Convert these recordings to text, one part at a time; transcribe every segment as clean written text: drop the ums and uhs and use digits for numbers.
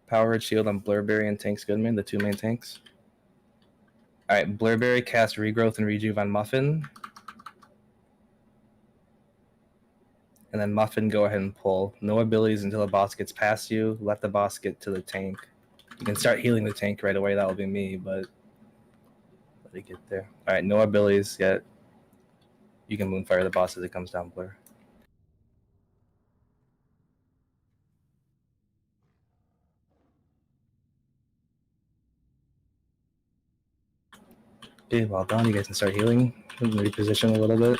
Powered Shield on Blurberry and Tanks Goodman, the two main tanks. Alright, Blurberry cast Regrowth and Rejuve on Muffin. And then Muffin, go ahead and pull. No abilities until the boss gets past you. Let the boss get to the tank. You can start healing the tank right away. That'll be me, but let it get there. Alright, no abilities yet. You can Moonfire the boss as it comes down, Blur. Okay, well done. You guys can start healing. Reposition a little bit.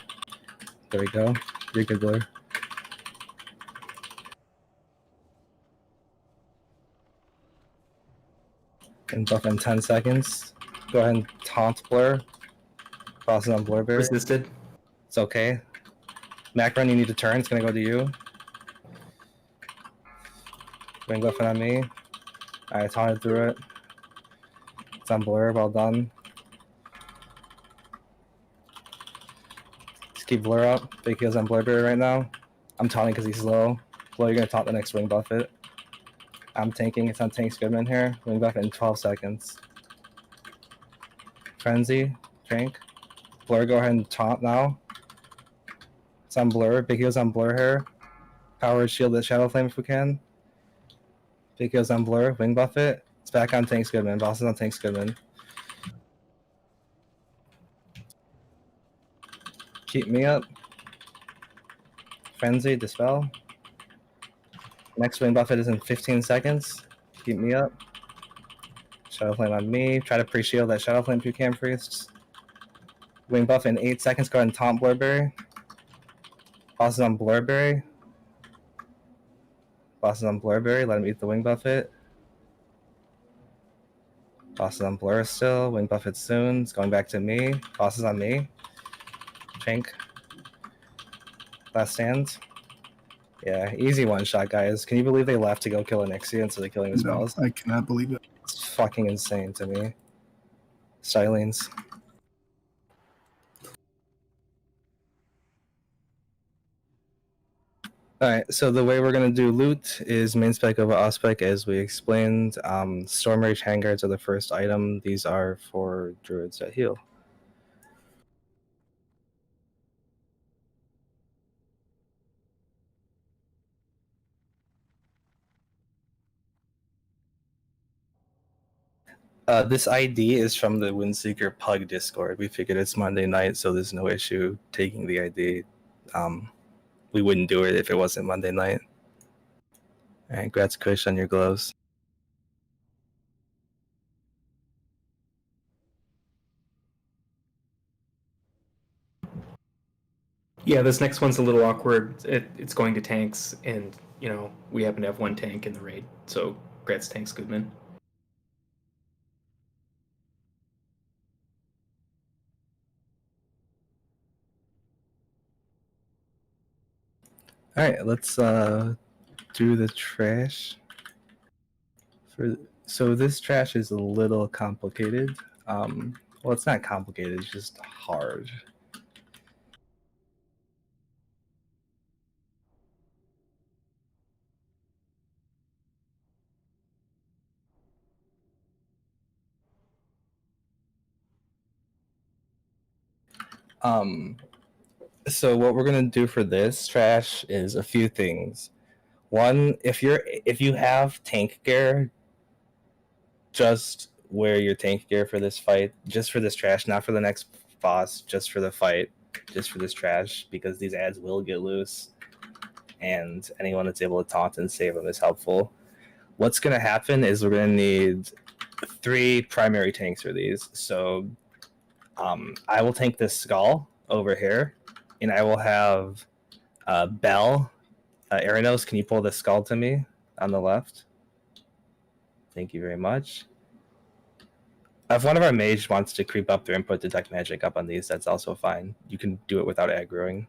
There we go. You're good, Blur. And buff in 10 seconds. Go ahead and taunt Blur. Boss on Blurberry. Resisted. It's okay. Macron, you need to turn. It's going to go to you. Wing buffing on me. Alright, taunted through it. It's on Blur. Well done. Just keep Blur up. Big heals on Blurberry right now. I'm taunting because he's slow. Blur, you're going to taunt the next wing buff it. I'm tanking. It's on Tanks Goodman here. Wing buff it in 12 seconds. Frenzy. Tank. Blur, go ahead and taunt now. It's on Blur. Big heals on Blur here. Powered Shield at Shadow Flame if we can. Big heals on Blur. Wing buff it. It's back on Tanks Goodman. Boss is on Tanks Goodman. Keep me up. Frenzy. Dispel. Next wing buff it is in 15 seconds. Keep me up. Shadow Flame on me. Try to pre-shield that Shadow Flame if you can first. Wing buff in 8 seconds. Go ahead and taunt Blurberry. Boss is on Blurberry. Boss is on Blurberry. Let him eat the wing buff it. Boss is on Blur still. Wing buff it soon. It's going back to me. Boss is on me. Chink. Last stand. Yeah, easy one shot, guys. Can you believe they left to go kill Anixia instead of killing the spells? I cannot believe it. It's fucking insane to me. Stylings. Alright, so the way we're going to do loot is main spec over off spec as we explained. Storm Rage handguards are the first item. These are for druids that heal. This ID is from the Windseeker Pug Discord. We figured it's Monday night, so there's no issue taking the ID. We wouldn't do it if it wasn't Monday night. Alright, grats Kush on your gloves. Yeah, this next one's a little awkward. It's going to tanks, and, you know, we happen to have one tank in the raid. So, grats Tanks Goodman. Alright, let's do the trash. So this trash is a little complicated. Well, it's not complicated, it's just hard. So what we're gonna do for this trash is a few things. One, if you have tank gear, just wear your tank gear for this fight, just for this trash, not for the next boss, just for the fight, just for this trash, because these ads will get loose, and anyone that's able to taunt and save them is helpful. What's gonna happen is we're gonna need 3 primary tanks for these. So I will tank this skull over here, and I will have Bell. Aranos, can you pull the skull to me on the left? Thank you very much. If one of our mage wants to creep up there and put Detect Magic up on these, that's also fine. You can do it without aggroing.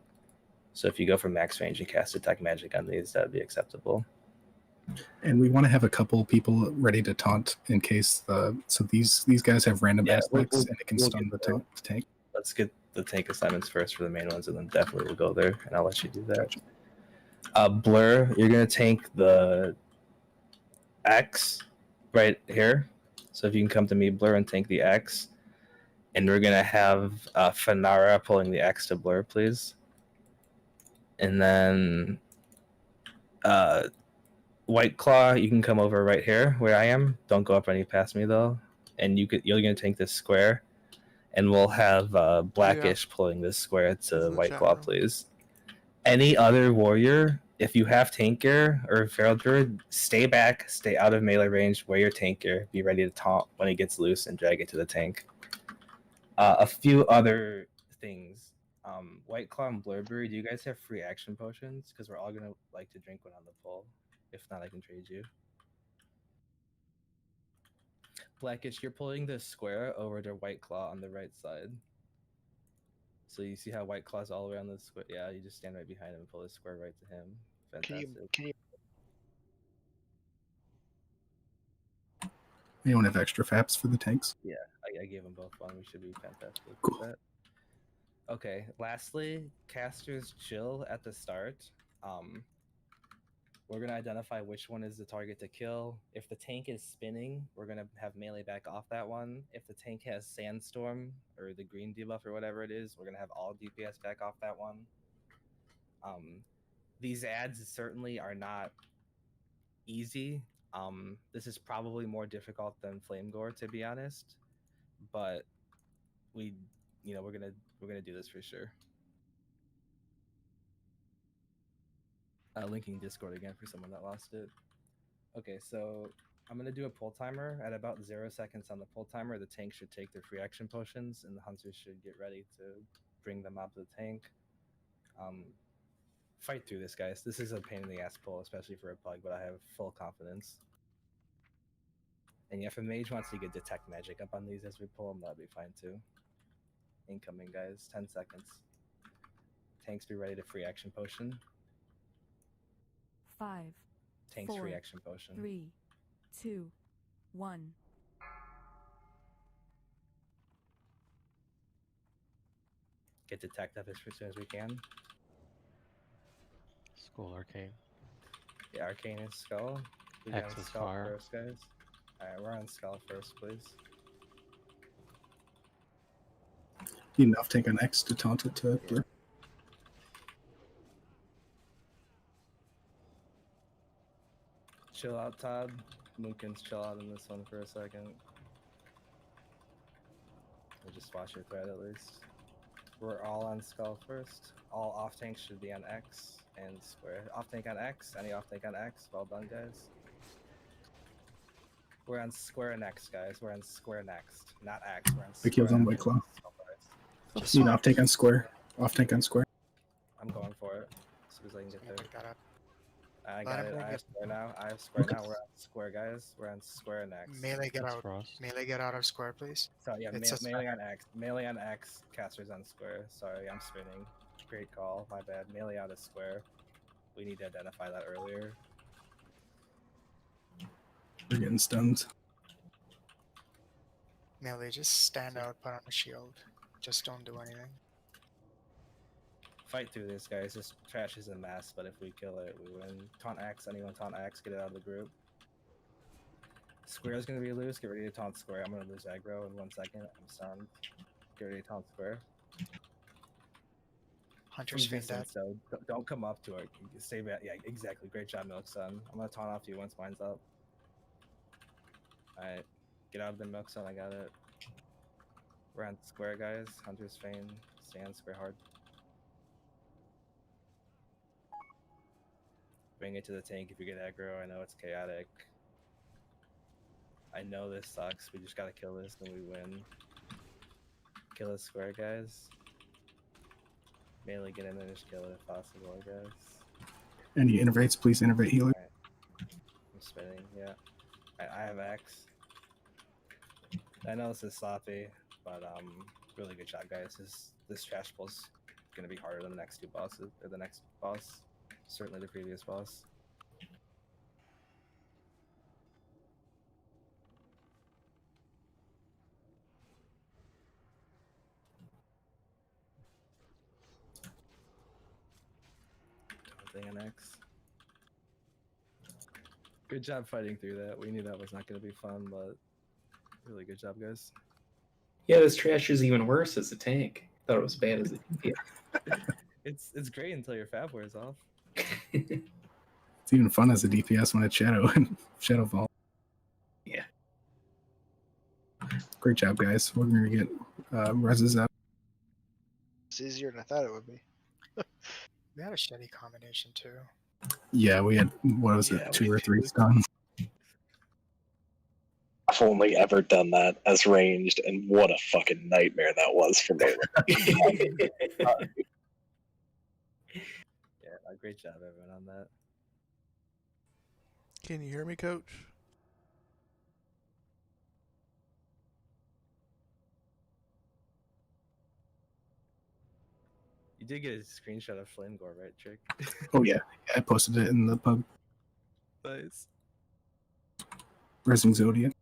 So if you go for max range and cast Detect Magic on these, that would be acceptable. And we want to have a couple people ready to taunt in case so these guys have random aspects and it can stun the tank. Let's get the tank assignments first for the main ones, and then definitely we'll go there, and I'll let you do that. Gotcha. Blur, you're gonna tank the X right here. So if you can come to me, Blur, and tank the X. And we're going to have Fanara pulling the X to Blur, please. And then White Claw, you can come over right here where I am. Don't go up any past me, though. And you're going to tank this square. And we'll have Blackish pulling this square to White Claw, please. Any other warrior, if you have tank gear or feral druid, stay back, stay out of melee range, wear your tank gear, be ready to taunt when he gets loose and drag it to the tank. A few other things. White Claw and Blurberry, do you guys have free action potions? Because we're all gonna like to drink one on the pull. If not, I can trade you. Blackish, you're pulling this square over to White Claw on the right side. So you see how White Claw's all the way on the square? Yeah, you just stand right behind him and pull the square right to him. Fantastic. Can you? Anyone have extra faps for the tanks? Yeah, I gave them both one. We should be fantastic Cool. with that. Okay, lastly, casters chill at the start. We're going to identify which one is the target to kill. If the tank is spinning, we're going to have melee back off that one. If the tank has Sandstorm or the green debuff or whatever it is, we're going to have all DPS back off that one. These ads certainly are not easy. This is probably more difficult than Flame Gore, to be honest. But we're gonna do this for sure. Linking Discord again for someone that lost it. Okay, so I'm gonna do a pull timer at about 0 seconds on the pull timer. The tank should take their free action potions, and the hunters should get ready to bring them out to the tank. Fight through this, guys. This is a pain in the ass pull, especially for a pug, but I have full confidence. And yeah, if a mage wants to get detect magic up on these as we pull them, that'd be fine too. Incoming, guys. 10 seconds. Tanks be ready to free action potion. 5, Tanks 4, free action potion. 3, 2, 1. Get detect up as soon as we can. Skull Arcane. Yeah, Arcane is Skull. We X got is Skull fire. first, guys. Alright, we're on Skull first, please. Need enough tank on X to taunt it to Blur. Chill out, Todd. Mookins, chill out in this one for a second. We'll just watch your thread at least. We're all on Skull first. All off tanks should be on X and square. Off tank on X. Any off tank on X? Well done, guys. We're on square next, guys. We're on square next. Not X. We're on The kills on White Claw. Need off tank on square. Off tank on square. I'm going for it. As soon as I can get there. Pick that up. I Let got him it. bring I have it. square now. I have square Okay. now. We're on square, guys. We're on square next. Melee, get That's out. Frost. Melee, get out of square, please. So yeah, It's a melee on X. Melee on X. Casters on square. Sorry, I'm spinning. Great call. My bad. Melee out of square. We need to identify that earlier. We're getting stunned. Melee, just stand out, put on a shield. Just don't do anything. Fight through this, guys. This trash is a mess, but if we kill it, we win. Taunt X. Anyone taunt X? Get it out of the group. Square's gonna be loose. Get ready to taunt square. I'm gonna lose aggro in 1 second. I'm stunned. Get ready to taunt square. Hunters From feed distance, that. so don't come up to it. Stay back. Yeah, exactly. Great job, Milk Sun. I'm gonna taunt off you once mine's up. Alright. Get out of the Milk Sun. I got it. We're on square, guys. Hunter's Fane. Stay on square hard. Bring it to the tank if you get aggro. I know it's chaotic. I know this sucks. We just gotta kill this and we win. Kill this square, guys. Melee, get in there and just kill it if possible, guys. Any innervates, please innervate healer. Alright. I'm spinning, yeah. I have X. I know this is sloppy, but really good job, guys. This trash pull's gonna be harder than the next two bosses, or the next boss. Certainly the previous boss. Thing on X. Good job fighting through that. We knew that was not going to be fun, but really good job, guys. Yeah, this trash is even worse as a tank. Thought it was bad as a DPS. It's great until your fab wears off. It's even fun as a DPS when it's Shadow Vault. Yeah. Great job, guys. We're gonna get reses up. It's easier than I thought it would be. We had a shitty combination too. Yeah, we had what was Yeah, it, 2 we or 3 did. stuns. I've only ever done that as ranged, and what a fucking nightmare that was for me. Yeah, great job, everyone, on that. Can you hear me, Coach? You did get a screenshot of Flame Gore, right, Trick? Oh yeah, I posted it in the pub. Nice. Resing Zodiac.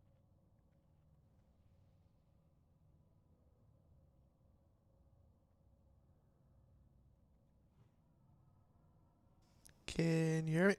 Can you hear me?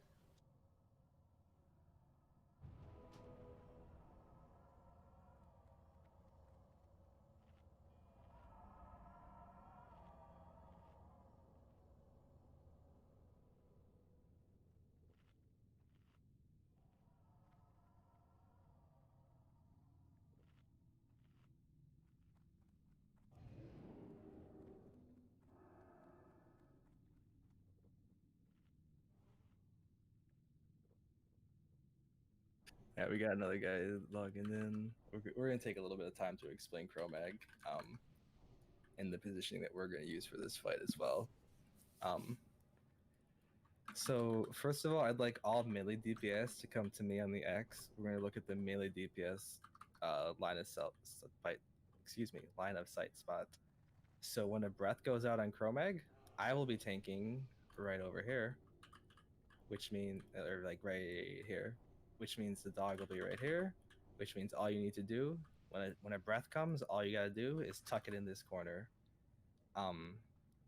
Yeah, we got another guy logging in. We're going to take a little bit of time to explain Chromag and the positioning that we're going to use for this fight as well. So first of all, I'd like all melee DPS to come to me on the X. We're going to look at the melee DPS line of sight spot. So when a breath goes out on Chromag, I will be tanking right over here, which means, or like right here, which means the dog will be right here, which means all you need to do when a breath comes, all you gotta do is tuck it in this corner.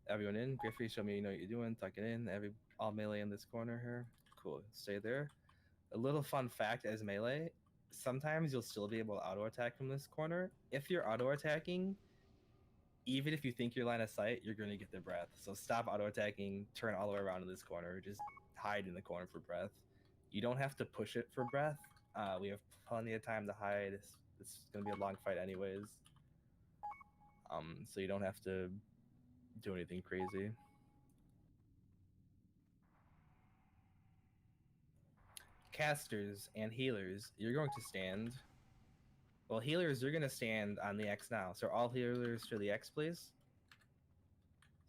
Everyone in, Griffey, show me you know what you're doing. Tuck it in. All melee in this corner here. Cool. Stay there. A little fun fact as melee, sometimes you'll still be able to auto attack from this corner. If you're auto attacking, even if you think you're line of sight, you're going to get the breath. So stop auto attacking, turn all the way around to this corner, just hide in the corner for breath. You don't have to push it for breath. We have plenty of time to hide. It's going to be a long fight anyways. So you don't have to do anything crazy. Casters and healers, you're going to stand. Well, healers, you're going to stand on the X now. So all healers to the X, please.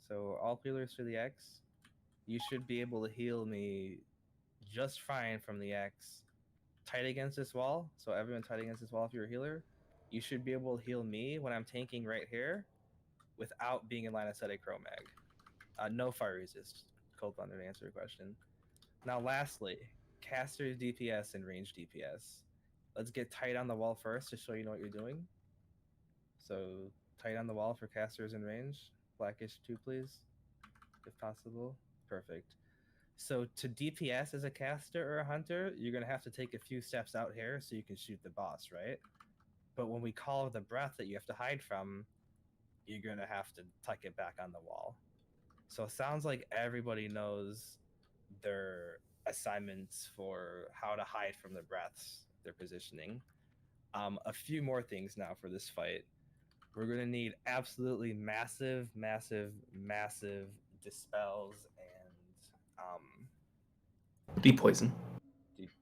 So all healers to the X. You should be able to heal me just fine from the X. Tight against this wall. So everyone tight against this wall if you're a healer. You should be able to heal me when I'm tanking right here without being in line of sight of Chromag. No fire resist. Cold Thunder to answer your question. Now, lastly, caster DPS and range DPS. Let's get tight on the wall first to show you know what you're doing. So tight on the wall for casters in range. Blackish 2, please, if possible. Perfect. So to DPS as a caster or a hunter, you're going to have to take a few steps out here so you can shoot the boss, right? But when we call the breath that you have to hide from, you're going to have to tuck it back on the wall. So it sounds like everybody knows their assignments for how to hide from the breaths, their positioning. A few more things now for this fight. We're going to need absolutely massive dispels and Depoison.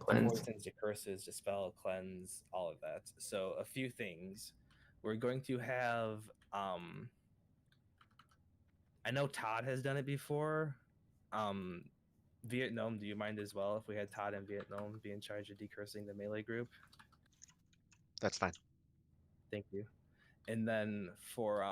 Cleanse. poisons, decurses, dispel, cleanse, all of that. So a few things. We're going to have I know Todd has done it before. Vietnam, do you mind as well if we had Todd and Vietnam be in charge of decursing the melee group? That's fine. Thank you. And then for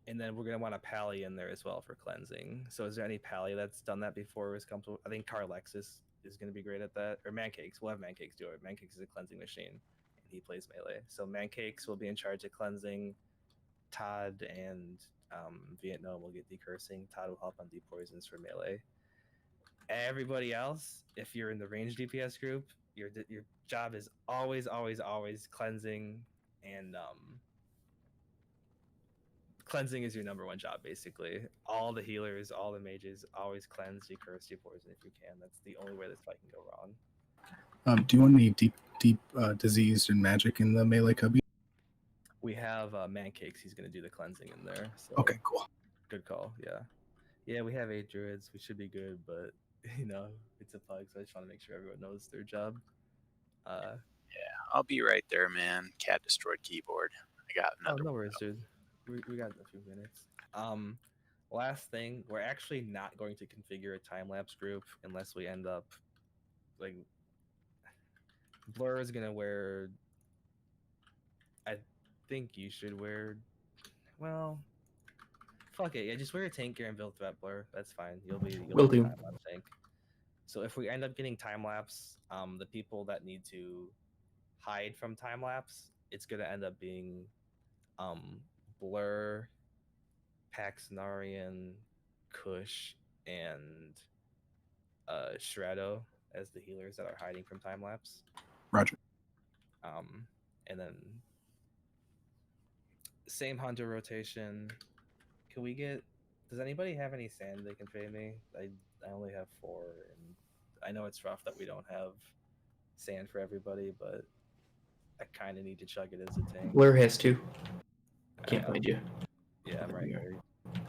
and then we're gonna want a pally in there as well for cleansing. So is there any pally that's done that before? Was comfortable? I think Carlexis is gonna be great at that. Or Mancakes. We'll have Mancakes do it. Mancakes is a cleansing machine, and he plays melee. So Mancakes will be in charge of cleansing. Todd and Vietnam will get decursing. Todd will help on depoisons for melee. Everybody else, if you're in the range DPS group, your job is always cleansing, and cleansing is your number one job basically. All the healers, all the mages, always cleanse, decurse, depoison if you can. That's the only way this fight can go wrong. Do you want any deep diseased and magic in the melee cubby? We have man cakes. He's gonna do the cleansing in there. So Okay, cool. good call. Yeah. We have 8 druids. We should be good, but it's a pug, so I just want to make sure everyone knows their job. Yeah, I'll be right there, man. Cat destroyed keyboard. I got another. No worries, dude. We got a few minutes. Last thing, we're actually not going to configure a time lapse group unless we end up like Blur is gonna wear. I think you should wear. Well, fuck it. Yeah, just wear a tank gear and build threat Blur. That's fine. You'll be Will be do. time lapse tank. So if we end up getting time lapse, the people that need to hide from time lapse, it's gonna end up being Blur, Paxnarian, Kush, and Shreddo as the healers that are hiding from time lapse. Roger. And then same hunter rotation. Can we get? Does anybody have any sand they can pay me? I only have 4, and I know it's rough that we don't have sand for everybody, but I kind of need to chug it as a tank. Blur has 2. Can't Alright, find you. Yeah, I'm right here.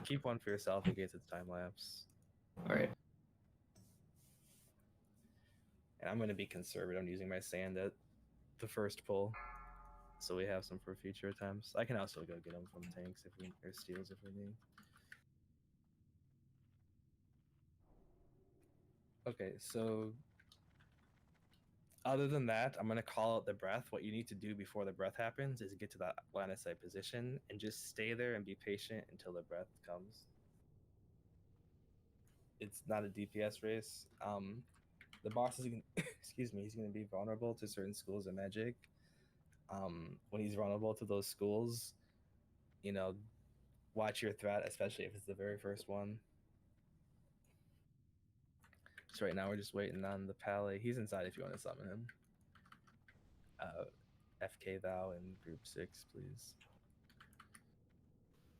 Keep one for yourself in case it's time lapse. All right. And I'm going to be conservative. I'm using my sand at the first pull, so we have some for future attempts. I can also go get them from tanks if we or steals if we need. Okay, so other than that, I'm going to call out the breath. What you need to do before the breath happens is get to that line of sight position and just stay there and be patient until the breath comes. It's not a DPS race. The boss is gonna, excuse me, he's going to be vulnerable to certain schools of magic. When he's vulnerable to those schools, watch your threat, especially if it's the very first one. So right now we're just waiting on the Pally. He's inside if you want to summon him. FK thou in group 6, please.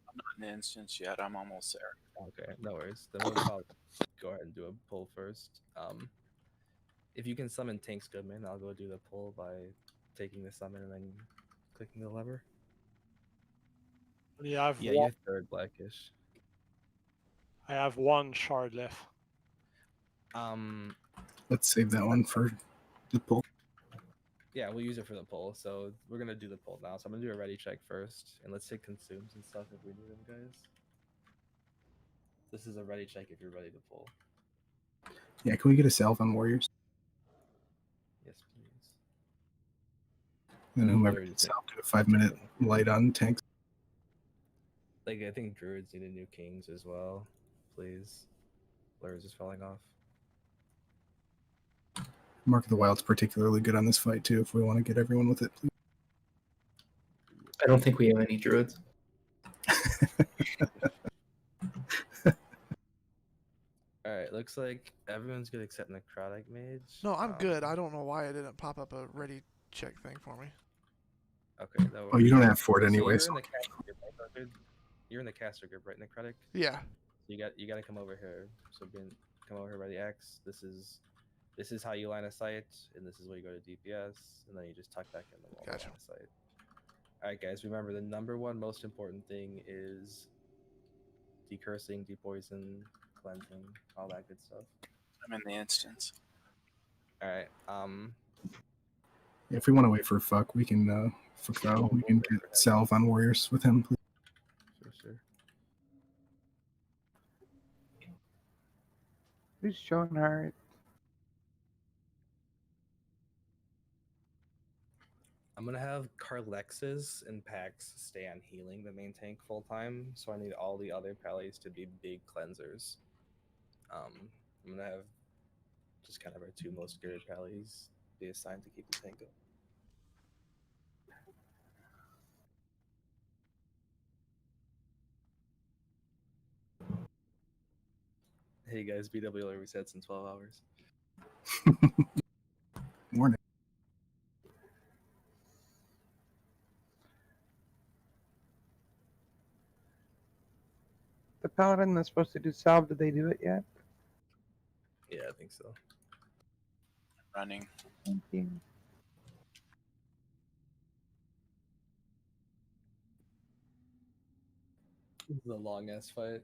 I'm not in the instance yet. I'm almost there. Okay, no worries. Then we'll probably go ahead and do a pull first. If you can summon Tanks Goodman, I'll go do the pull by taking the summon and then clicking the lever. Yeah, Yeah, you're third blackish. I have 1 shard left. Let's save that one for the pull. Yeah, we'll use it for the pull. So we're gonna do the pull now. So I'm gonna do a ready check first, and let's take consumes and stuff if we need them, guys. This is a ready check if you're ready to pull. Yeah, can we get a salve on warriors? Yes, please. And whoever gets salve, get a 5-minute light on tanks. Like I think druids need a new kings as well, please. Blur's is falling off. Mark of the Wild's particularly good on this fight too. If we want to get everyone with it, please. I don't think we have any druids. All right, looks like everyone's good except Necrotic Mage. No, I'm good. I don't know why it didn't pop up a ready check thing for me. Okay. Oh, you don't have Fort anyway. So you're in the caster group, right, Necrotic? Yeah. You got to come over here. So come over here by the X. This is how you line of sight, and this is where you go to DPS, and then you just tuck back in the wall Gotcha. line of sight. All right, guys. Remember, the number one most important thing is decursing, depoison, cleansing, all that good stuff. I'm in the instance. All right. If we want to wait for fuck, we can fuck though. We can get salve on warriors with him, please. Sure. Who's showing her? I'm gonna have Carlexes and Pax stay on healing the main tank full time, so I need all the other pallies to be big cleansers. I'm gonna have just kind of our 2 most good pallies be assigned to keep the tank up. Hey guys, BWL resets in 12 hours. Morning. The paladin that's supposed to do salve, did they do it yet? Yeah, I think so. Running. Thank you. This is a long ass fight.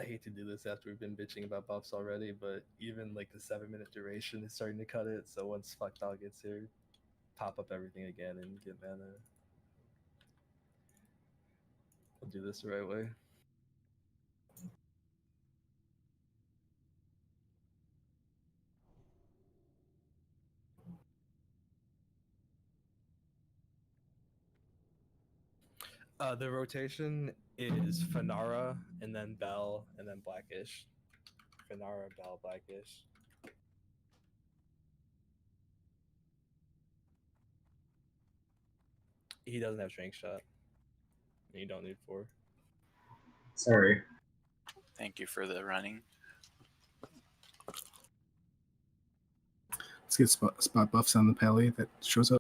I hate to do this after we've been bitching about buffs already, but even like the 7-minute duration is starting to cut it. So once Fuck Dog gets here, pop up everything again and get mana. I'll do this the right way. The rotation is Fanara and then Bell and then Blackish. Fanara, Bell, Blackish. He doesn't have Strength Shot. You don't need 4. Sorry. Thank you for the running. Let's get spot buffs on the pally that shows up.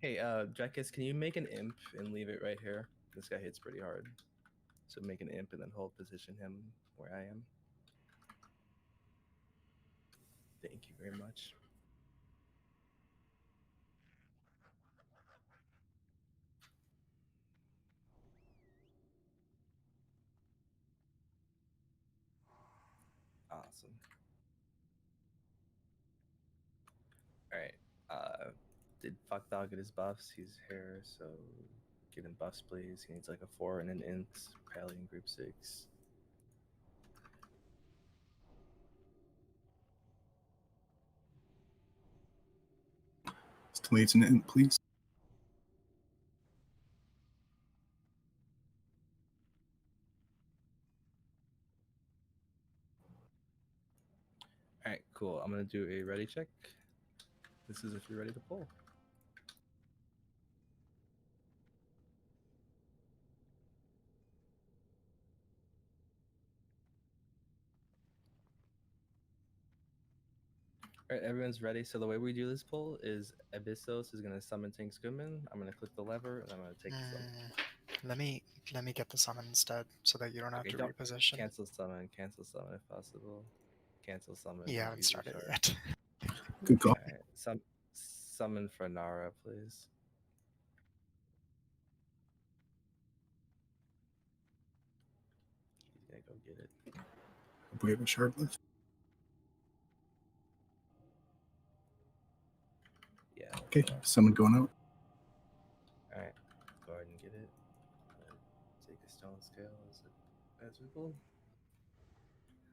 Hey, Jackus, can you make an imp and leave it right here? This guy hits pretty hard. So make an imp and then hold position him where I am. Thank you very much. Awesome. Alright. Did Fuck Dog get his buffs? He's here, so give him buffs, please. He needs like a 4 and an int. Pally in group 6. Still needs an int, please. Alright, cool. I'm gonna do a ready check. This is if you're ready to pull. Alright, everyone's ready. So the way we do this pull is Abyssos is gonna summon Tank Goodman. I'm gonna click the lever and I'm gonna take the summon. Let me get the summon instead, so that you don't have Okay, to don't reposition. cancel summon if possible. Cancel summon. You haven't use your started shard. yet. Good call. Alright, summon for Nara, please. He's gonna go get it. We have a shard left. Yeah. Okay, someone going out. Alright, go ahead and get it. Take a stone scale. Is it visible?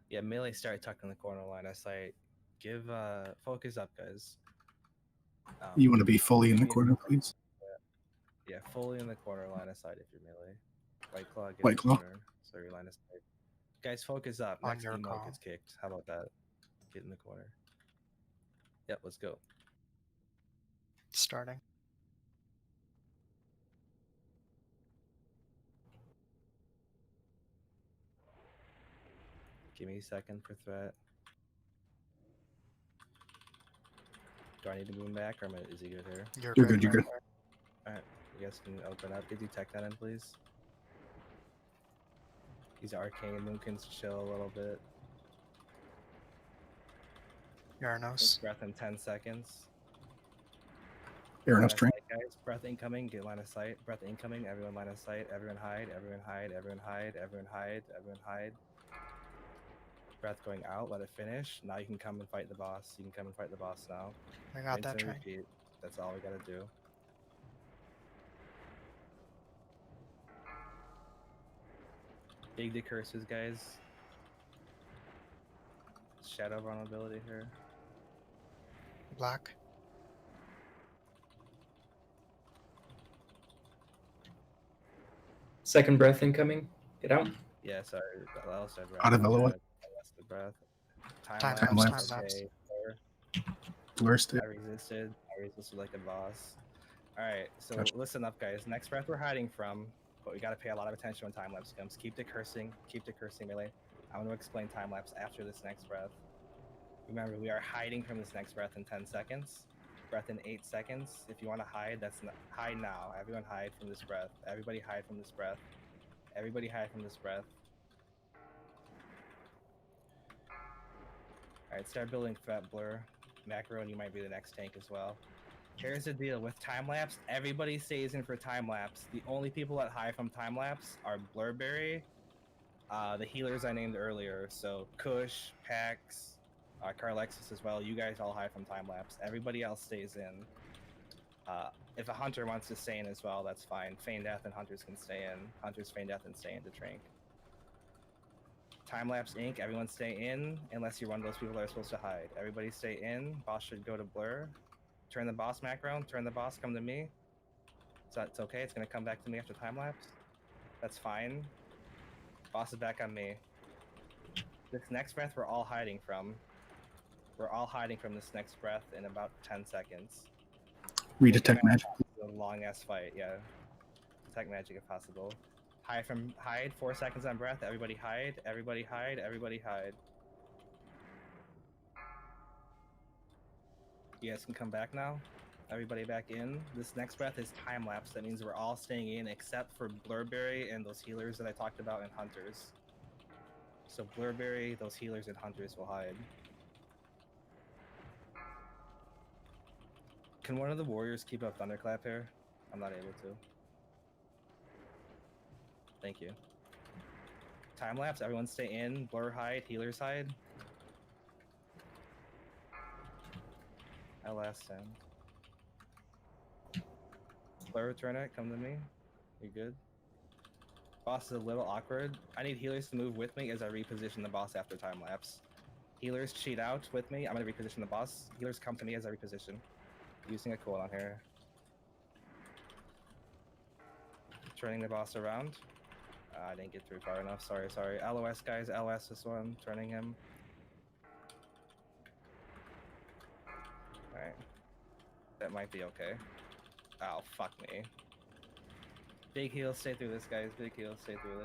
Yeah, melee start tucked in the corner line of sight. Give focus up, guys. You want to be fully in the corner, please. Yeah, fully in the corner line of sight if you're melee. White Claw, get White the Claw. corner. So your line of sight. Guys, focus up. On Next your emo call. gets kicked. How about that? Get in the corner. Yep, let's go. Starting. Give me a second for threat. Do I need to move him back, or is he good here? You're good. You're good. Alright, you guys can open up. Could you tech that in, please? He's arcane. Moonkin's chill a little bit. Yaranos. Breath in 10 seconds. Fair enough, Line of strength. sight, guys. Breath incoming. Get line of sight. Breath incoming. Everyone line of sight. Everyone hide. Everyone hide. Everyone hide. Everyone hide. Everyone hide. Breath going out. Let it finish. Now you can come and fight the boss. You can come and fight the boss now. I got Rinse that and train. repeat. That's all we gotta do. Big the curses, guys. Shadow vulnerability here. Black. Second breath incoming. Get out. Yeah, sorry. I'll start Out of LOS. the breath. Time Time lapse. lapse. Okay. Blur still. I resisted like a boss. Alright, so listen up, guys. Next breath we're hiding from, but we gotta pay a lot of attention when time lapse comes. Keep the cursing melee. I'm gonna explain time lapse after this next breath. Remember, we are hiding from this next breath in 10 seconds. Breath in 8 seconds. If you want to hide, hide now. Everyone hide from this breath. Everybody hide from this breath. Everybody hide from this breath. Alright, start building Fat Blur. Macro, and you might be the next tank as well. Here's the deal with time lapse. Everybody stays in for time lapse. The only people that hide from time lapse are Blurberry, the healers I named earlier. So Kush, Pax, Carlexis as well. You guys all hide from time lapse. Everybody else stays in. If a hunter wants to stay in as well, that's fine. Feign Death and hunters can stay in. Hunters feign death and stay in to trank. Time lapse Inc. Everyone stay in unless you're one of those people that are supposed to hide. Everybody stay in. Boss should go to Blur. Turn the boss macro. Turn the boss. Come to me. So it's okay. It's gonna come back to me after time lapse. That's fine. Boss is back on me. This next breath we're all hiding from. We're all hiding from this next breath in about 10 seconds. Redetect magic. A long ass fight, yeah. Detect magic if possible. Hide 4 seconds on breath. Everybody hide. Everybody hide. Everybody hide. You guys can come back now. Everybody back in. This next breath is time lapse. That means we're all staying in except for Blurberry and those healers that I talked about and hunters. So Blurberry, those healers, and hunters will hide. Can one of the warriors keep up Thunderclap here? I'm not able to. Thank you. Time lapse, everyone stay in. Blur hide, healers hide. I last send. Blur return it, come to me. You good? Boss is a little awkward. I need healers to move with me as I reposition the boss after time lapse. Healers cheat out with me. I'm gonna reposition the boss. Healers come to me as I reposition. Using a cooldown here. Turning the boss around. I didn't get through far enough. Sorry. LOS guys, LOS this one. Turning him. Alright. That might be okay. Oh, fuck me. Big heal, stay through this, guys. Big heal, stay through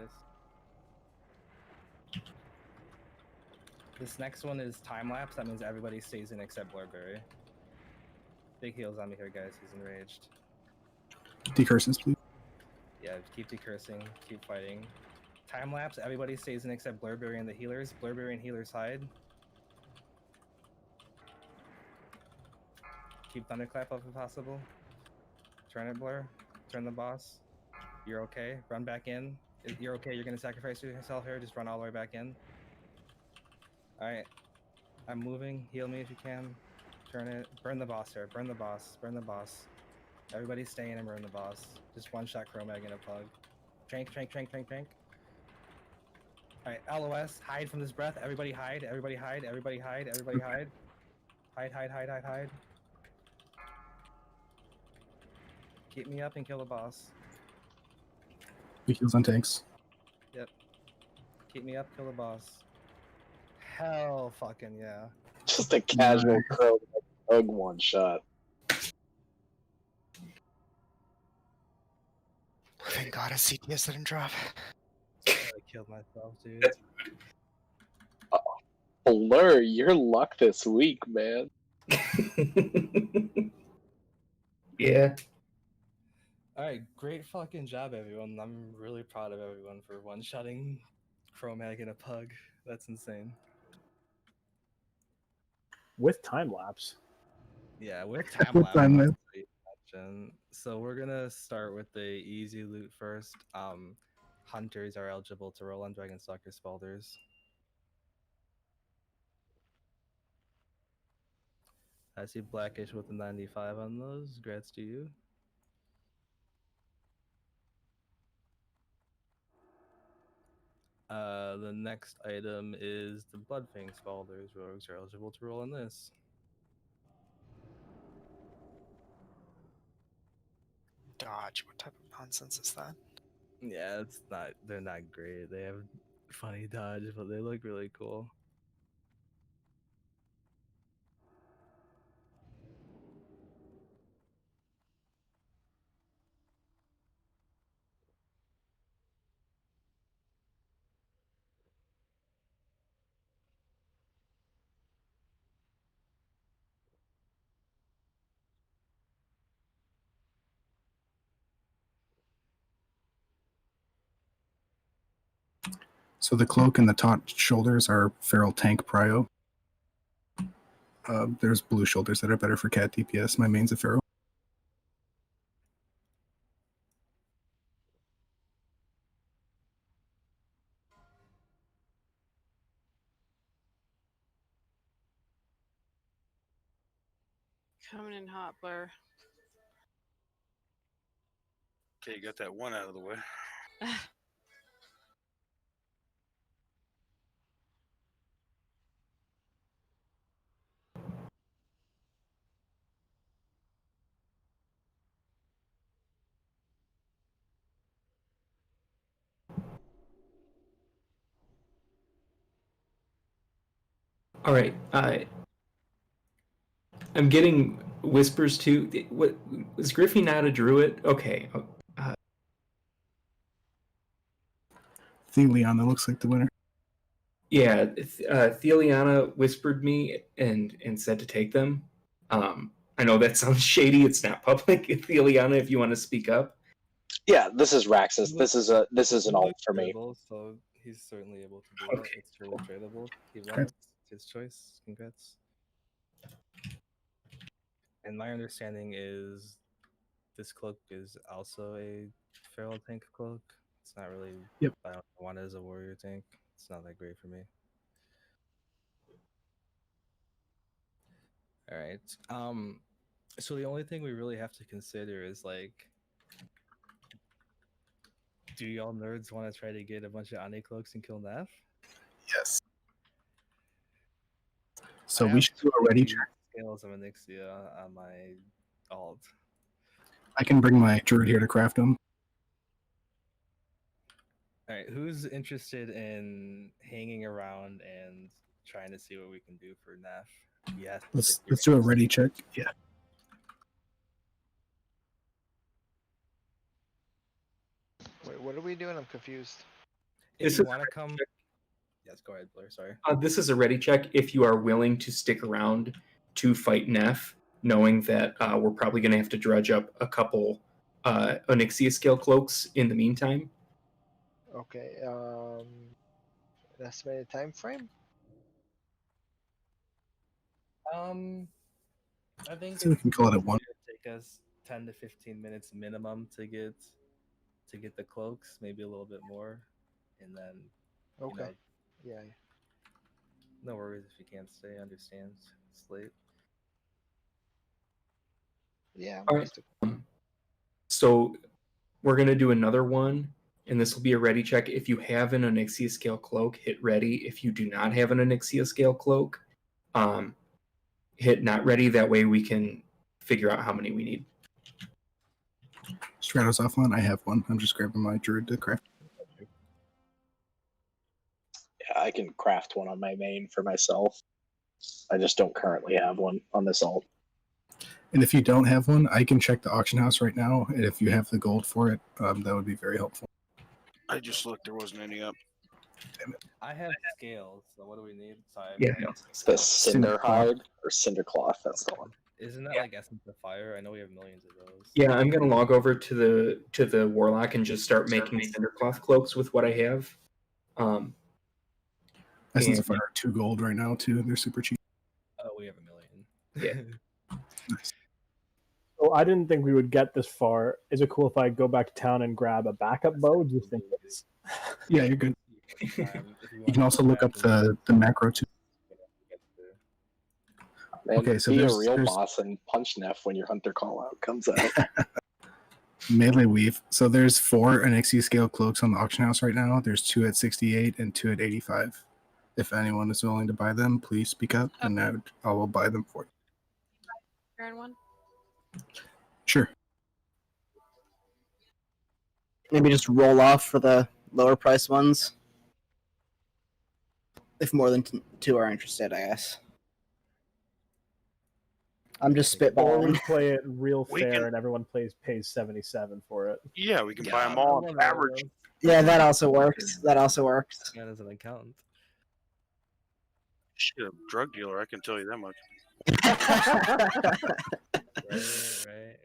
this. This next one is time lapse. That means everybody stays in except Blurberry. Big heals on me here, guys. He's enraged. Decurses, please. Yeah, keep decursing. Keep fighting. Time lapse. Everybody stays in except Blurberry and the healers. Blurberry and healers hide. Keep Thunderclap up if possible. Turn it, Blur. Turn the boss. You're okay. Run back in. You're okay. You're gonna sacrifice yourself here. Just run all the way back in. Alright. I'm moving. Heal me if you can. Turn it. Burn the boss here. Burn the boss. Burn the boss. Everybody stay in and burn the boss. Just one shot Chromag in a plug. Trank. Alright, LOS. Hide from this breath. Everybody hide. Everybody hide. Everybody hide. Everybody hide. Hide. Keep me up and kill the boss. Big heals on tanks. Yep. Keep me up, kill the boss. Hell fucking yeah. Just a casual crow hug one shot. Thank God his CTS didn't drop. I killed myself, dude. Blur, your luck this week, man. Yeah. Alright, great fucking job, everyone. I'm really proud of everyone for one-shotting Chromag in a pug. That's insane. With time lapse. Yeah, with time With lapse. time lapse. So we're gonna start with the easy loot first. Hunters are eligible to roll on Dragonstalker Spalders. I see Blackish with a 95 on those. Grats to you. The next item is the Bloodfang Spalders. Rogues are eligible to roll on this. Dodge. What type of nonsense is that? Yeah, they're not great. They have funny dodge, but they look really cool. So the cloak and the taunt shoulders are feral tank prio. There's blue shoulders that are better for cat DPS. My main's a feral. Coming in hot, Blair. Okay, got that one out of the way. All right. I'm getting whispers too. What was Griffey not a druid? Okay. Theliana looks like the winner. Yeah, Theliana whispered me and said to take them. I know that sounds shady. It's not public. Theliana, if you want to speak up. Yeah, this is Raxus. This is an alt for me. So he's certainly able to do that. It's totally tradable. He won it. It's his choice. Congrats. And my understanding is this cloak is also a feral tank cloak. It's not really. Yep. I don't want it as a warrior tank. It's not that great for me. All right. So the only thing we really have to consider is like, do y'all nerds want to try to get a bunch of Ani cloaks and kill Neff? Yes. So we should do a ready check. Scales of Onyxia on my alt. I can bring my druid here to craft them. All right, who's interested in hanging around and trying to see what we can do for Neff? Yes. Let's do a ready check. Yeah. Wait, what are we doing? I'm confused. If you want to come, yes, go ahead, Blair. Sorry. This is a ready check if you are willing to stick around to fight Neff, knowing that we're probably going to have to dredge up a couple Onyxia scale cloaks in the meantime. Okay. An estimated time frame? I think So we can call it at one. Take us 10 to 15 minutes minimum to get the cloaks, maybe a little bit more, and then. Okay. Yeah. No worries if you can't stay. Understand. It's late. Yeah. All right. So we're going to do another one, and this will be a ready check. If you have an Onyxia scale cloak, hit ready. If you do not have an Onyxia scale cloak, hit not ready. That way we can figure out how many we need. Stratos offline. I have one. I'm just grabbing my druid to craft. Yeah, I can craft one on my main for myself. I just don't currently have one on this alt. And if you don't have one, I can check the auction house right now. And if you have the gold for it, that would be very helpful. I just looked. There wasn't any up. Damn it. I have scales. So what do we need? Sorry. Yeah. The cinder hide or cinder cloth. That's the one. Isn't that like Essence of Fire? I know we have millions of those. Yeah, I'm gonna log over to the Warlock and just start making cindercloth cloaks with what I have. Essence of Fire are 2 gold right now too. They're super cheap. Oh, we have a million. Yeah. Nice. So I didn't think we would get this far. Is it cool if I go back to town and grab a backup bow? Do you think it is? Yeah, you're good. You can also look up the macro too. Man, Okay, so be a there's real boss and punch Neff when your hunter call out comes out. melee weave. So there's 4 Onyxia scale cloaks on the auction house right now. There's 2 at 68 and 2 at 85. If anyone is willing to buy them, please speak up, and I will buy them for you. Grand one. Sure. Maybe just roll off for the lower price ones. if more than two are interested, I guess. I'm just Or we spitballing. play it real We fair can- and everyone pays 77 for it. Yeah, we can buy them all on average. Yeah, that also works. That also works. That doesn't account. Shit, a drug dealer, I can tell you that much. Right.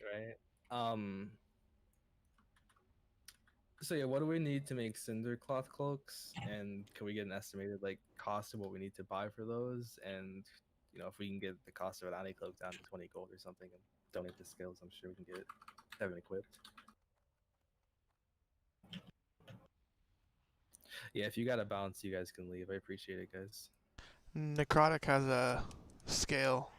So yeah, what do we need to make cinder cloth cloaks, and can we get an estimated like cost of what we need to buy for those? And if we can get the cost of an Ani cloak down to 20 gold or something, and donate the scales, I'm sure we can get them equipped. Yeah, if you got to bounce, you guys can leave. I appreciate it, guys. Necrotic has a scale.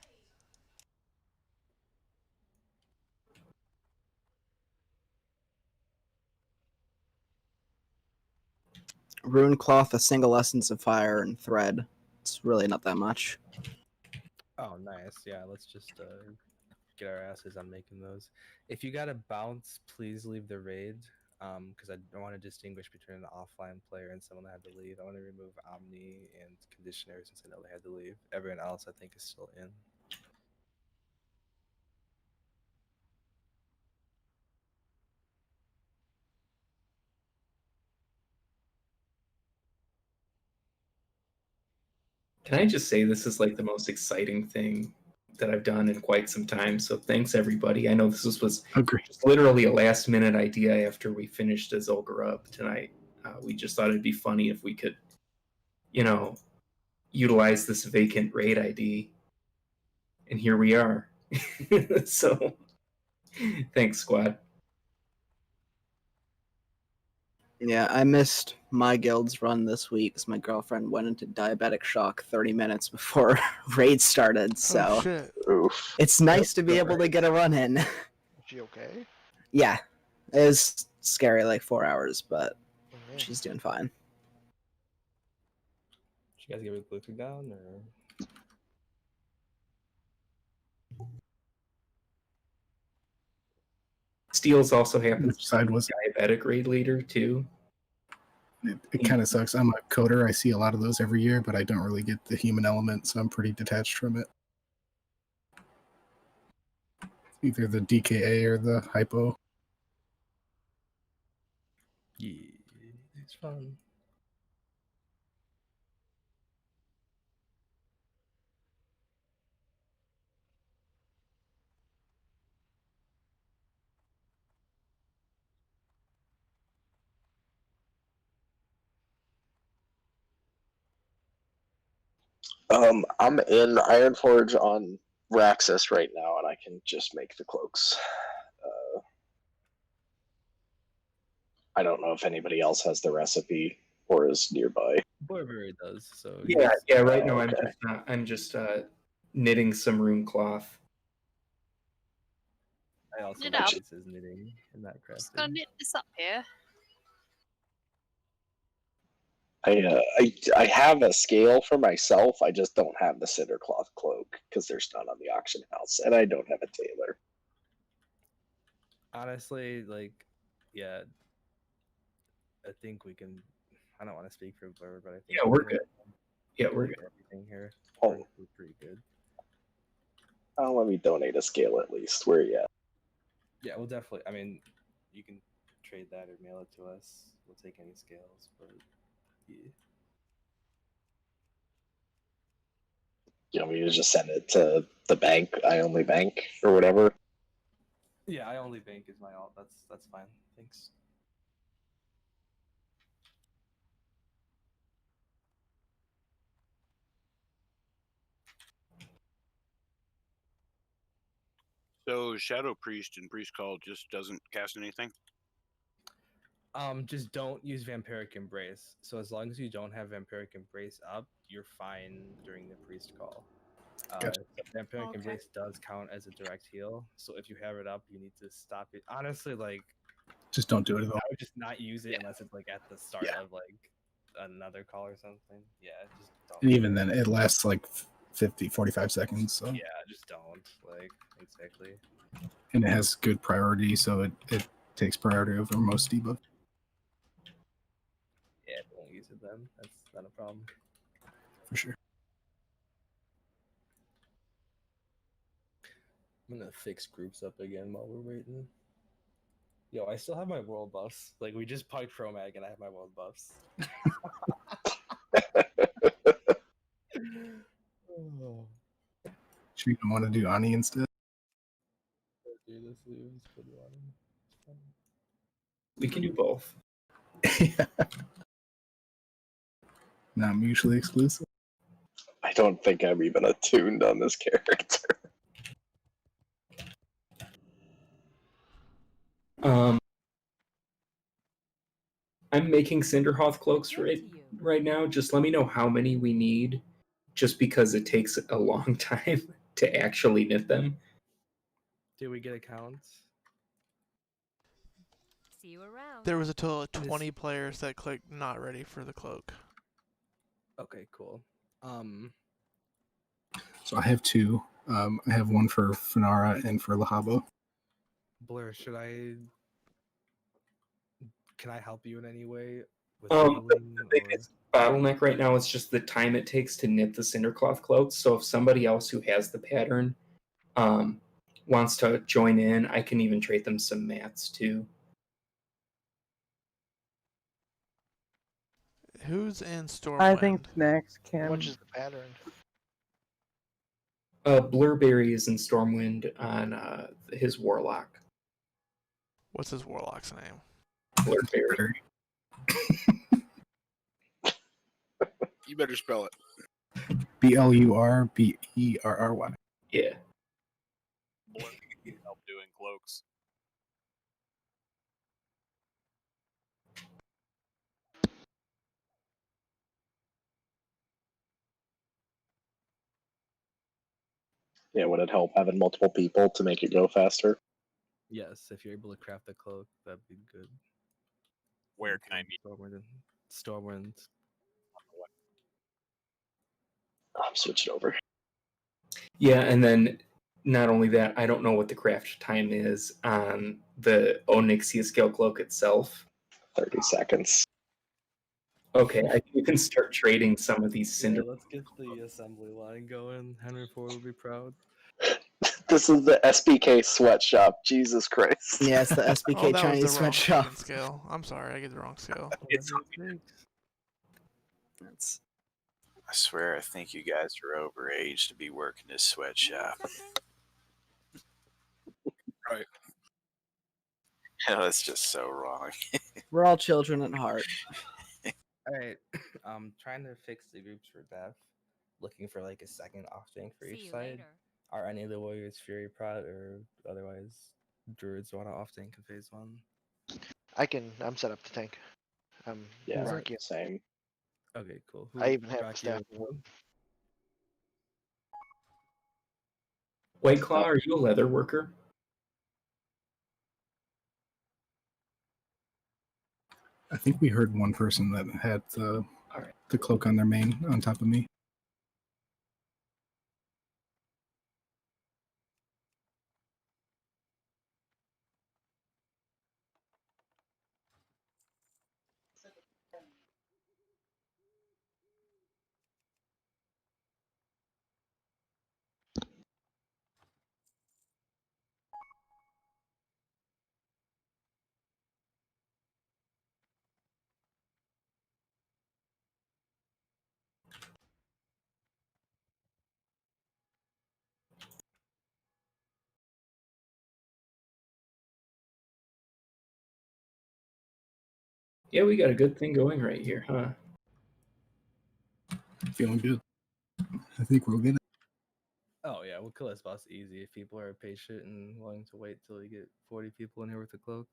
Rune cloth, a single essence of fire, and thread. It's really not that much. Oh, nice. Yeah, let's just get our asses on making those. If you got to bounce, please leave the raid. Because I want to distinguish between an offline player and someone that had to leave. I want to remove Omni and Conditioner since I know they had to leave. Everyone else, I think, is still in. Can I just say this is like the most exciting thing that I've done in quite some time. So thanks everybody. I know this was just literally a last minute idea after we finished as Zolgar tonight. We just thought it'd be funny if we could, utilize this vacant raid ID. And here we are. So thanks, squad. Yeah, I missed my guild's run this week because my girlfriend went into diabetic shock 30 minutes before raid started. So shit. It's nice to be able to get a run in. Is she okay? Yeah, it was scary, like 4 hours, but she's doing fine. Did you guys get Bluetooth down, or? Steels also happens Which side was diabetic raid leader too. It kind of sucks. I'm a coder. I see a lot of those every year, but I don't really get the human element, so I'm pretty detached from it. Either the DKA or the hypo. Yeah, it's fun. I'm in Ironforge on Raxus right now, and I can just make the cloaks. I don't know if anybody else has the recipe or is nearby. Borbury does, so Yeah. Right now, okay. I'm just knitting some rune cloth. I also Knit know up. this is knitting and not Just gonna crafting. knit this up here. I have a scale for myself. I just don't have the cinder cloth cloak because there's none on the auction house, and I don't have a tailor. Honestly, yeah, I think we can. I don't want to speak for Blur, but I think Yeah, we're good. Yeah, we're good. Everything here. Oh. We're pretty good. Let me donate a scale at least. Where you at? Yeah, we'll definitely. I mean, you can trade that or mail it to us. We'll take any scales, but yeah. You want me to just send it to the bank? I only bank or whatever. Yeah, I only bank is my alt. That's fine. Thanks. So Shadow Priest and Priest Call just doesn't cast anything? Just don't use Vampiric Embrace. So as long as you don't have Vampiric Embrace up, you're fine during the Priest Call. Gotcha. Vampiric Embrace does count as a direct heal. So if you have it up, you need to stop it. Honestly, Just don't do it at all. I would just not use it unless it's at the start of another call or something. Yeah, just don't. And even then, it lasts 45 seconds. So. Yeah, just don't. Exactly. And it has good priority, so it takes priority over most debuff. Yeah, don't use it then. That's not a problem. for sure. I'm gonna fix groups up again while we're waiting. Yo, I still have my world buffs. Like, we just piped Chromag and I have my world buffs. Oh. Sure you don't want to do Ani instead? Dude, this is pretty funny. We can do both. Not mutually exclusive. I don't think I'm even attuned on this character. I'm making Cinderhoth cloaks right now. Just let me know how many we need, just because it takes a long time to actually knit them. Did we get accounts? See you around. There was a total of 20 players that clicked not ready for the cloak. Okay, cool. So I have two. I have one for Finara and for Lahabo. Blair, can I help you in any way? With The biggest bottleneck right now is just the time it takes to knit the Cindercloth cloaks. So if somebody else who has the pattern wants to join in, I can even trade them some mats too. Who's in Stormwind? I think Snacks can. How much is the pattern? Blurberry is in Stormwind on his Warlock. What's his Warlock's name? Blurberry. You better spell it. BLURBERRY. Yeah. Help doing cloaks. Yeah, would it help having multiple people to make it go faster? Yes, if you're able to craft a cloak, that'd be good. Where can I meet? Stormwind. I'm switching over. Yeah, and then not only that, I don't know what the craft time is on the Onyxia scale cloak itself. 30 seconds. Okay, you can start trading some of these cinder. Yeah, let's get the assembly line going. Henry Ford will be proud. This is the SBK sweatshop. Jesus Christ. Yeah, it's the SBK Oh, that Chinese was the wrong sweatshop. fucking scale. I'm sorry, I get the wrong scale. That's... I swear, I think you guys are overage to be working this sweatshop. Right. That's just so wrong. We're all children at heart. All right, trying to fix the groups for death. Looking for like a second off tank for each side. Are any of the warriors Fury Prot or otherwise druids want to off tank in phase 1? I'm set up to tank. Yeah, Rocky. same. Okay, cool. I even have a Rocky staff. with one? White Claw, are you a leather worker? I think we heard one person that had the cloak on their main on top of me. Yeah, we got a good thing going right here, huh? Feeling good. I think we'll get it. Oh yeah, we'll kill this boss easy if people are patient and willing to wait till you get 40 people in here with a cloak.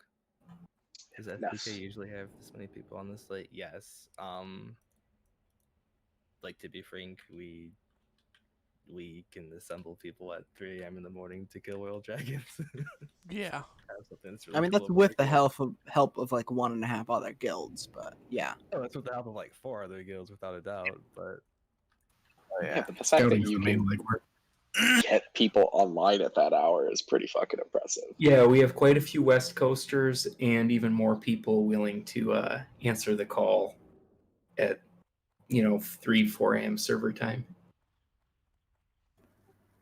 Does FPK usually have this many people on this slate? Yes. Like, to be frank, we can assemble people at 3 a.m. in the morning to kill world dragons. Yeah. I mean, that's with the help of like 1.5 other guilds, but yeah. Oh, that's with the help of like 4 other guilds, without a doubt. But yeah, but the fact that you can get people online at that hour is pretty fucking impressive. Yeah, we have quite a few West Coasters and even more people willing to answer the call at 3-4 a.m. server time.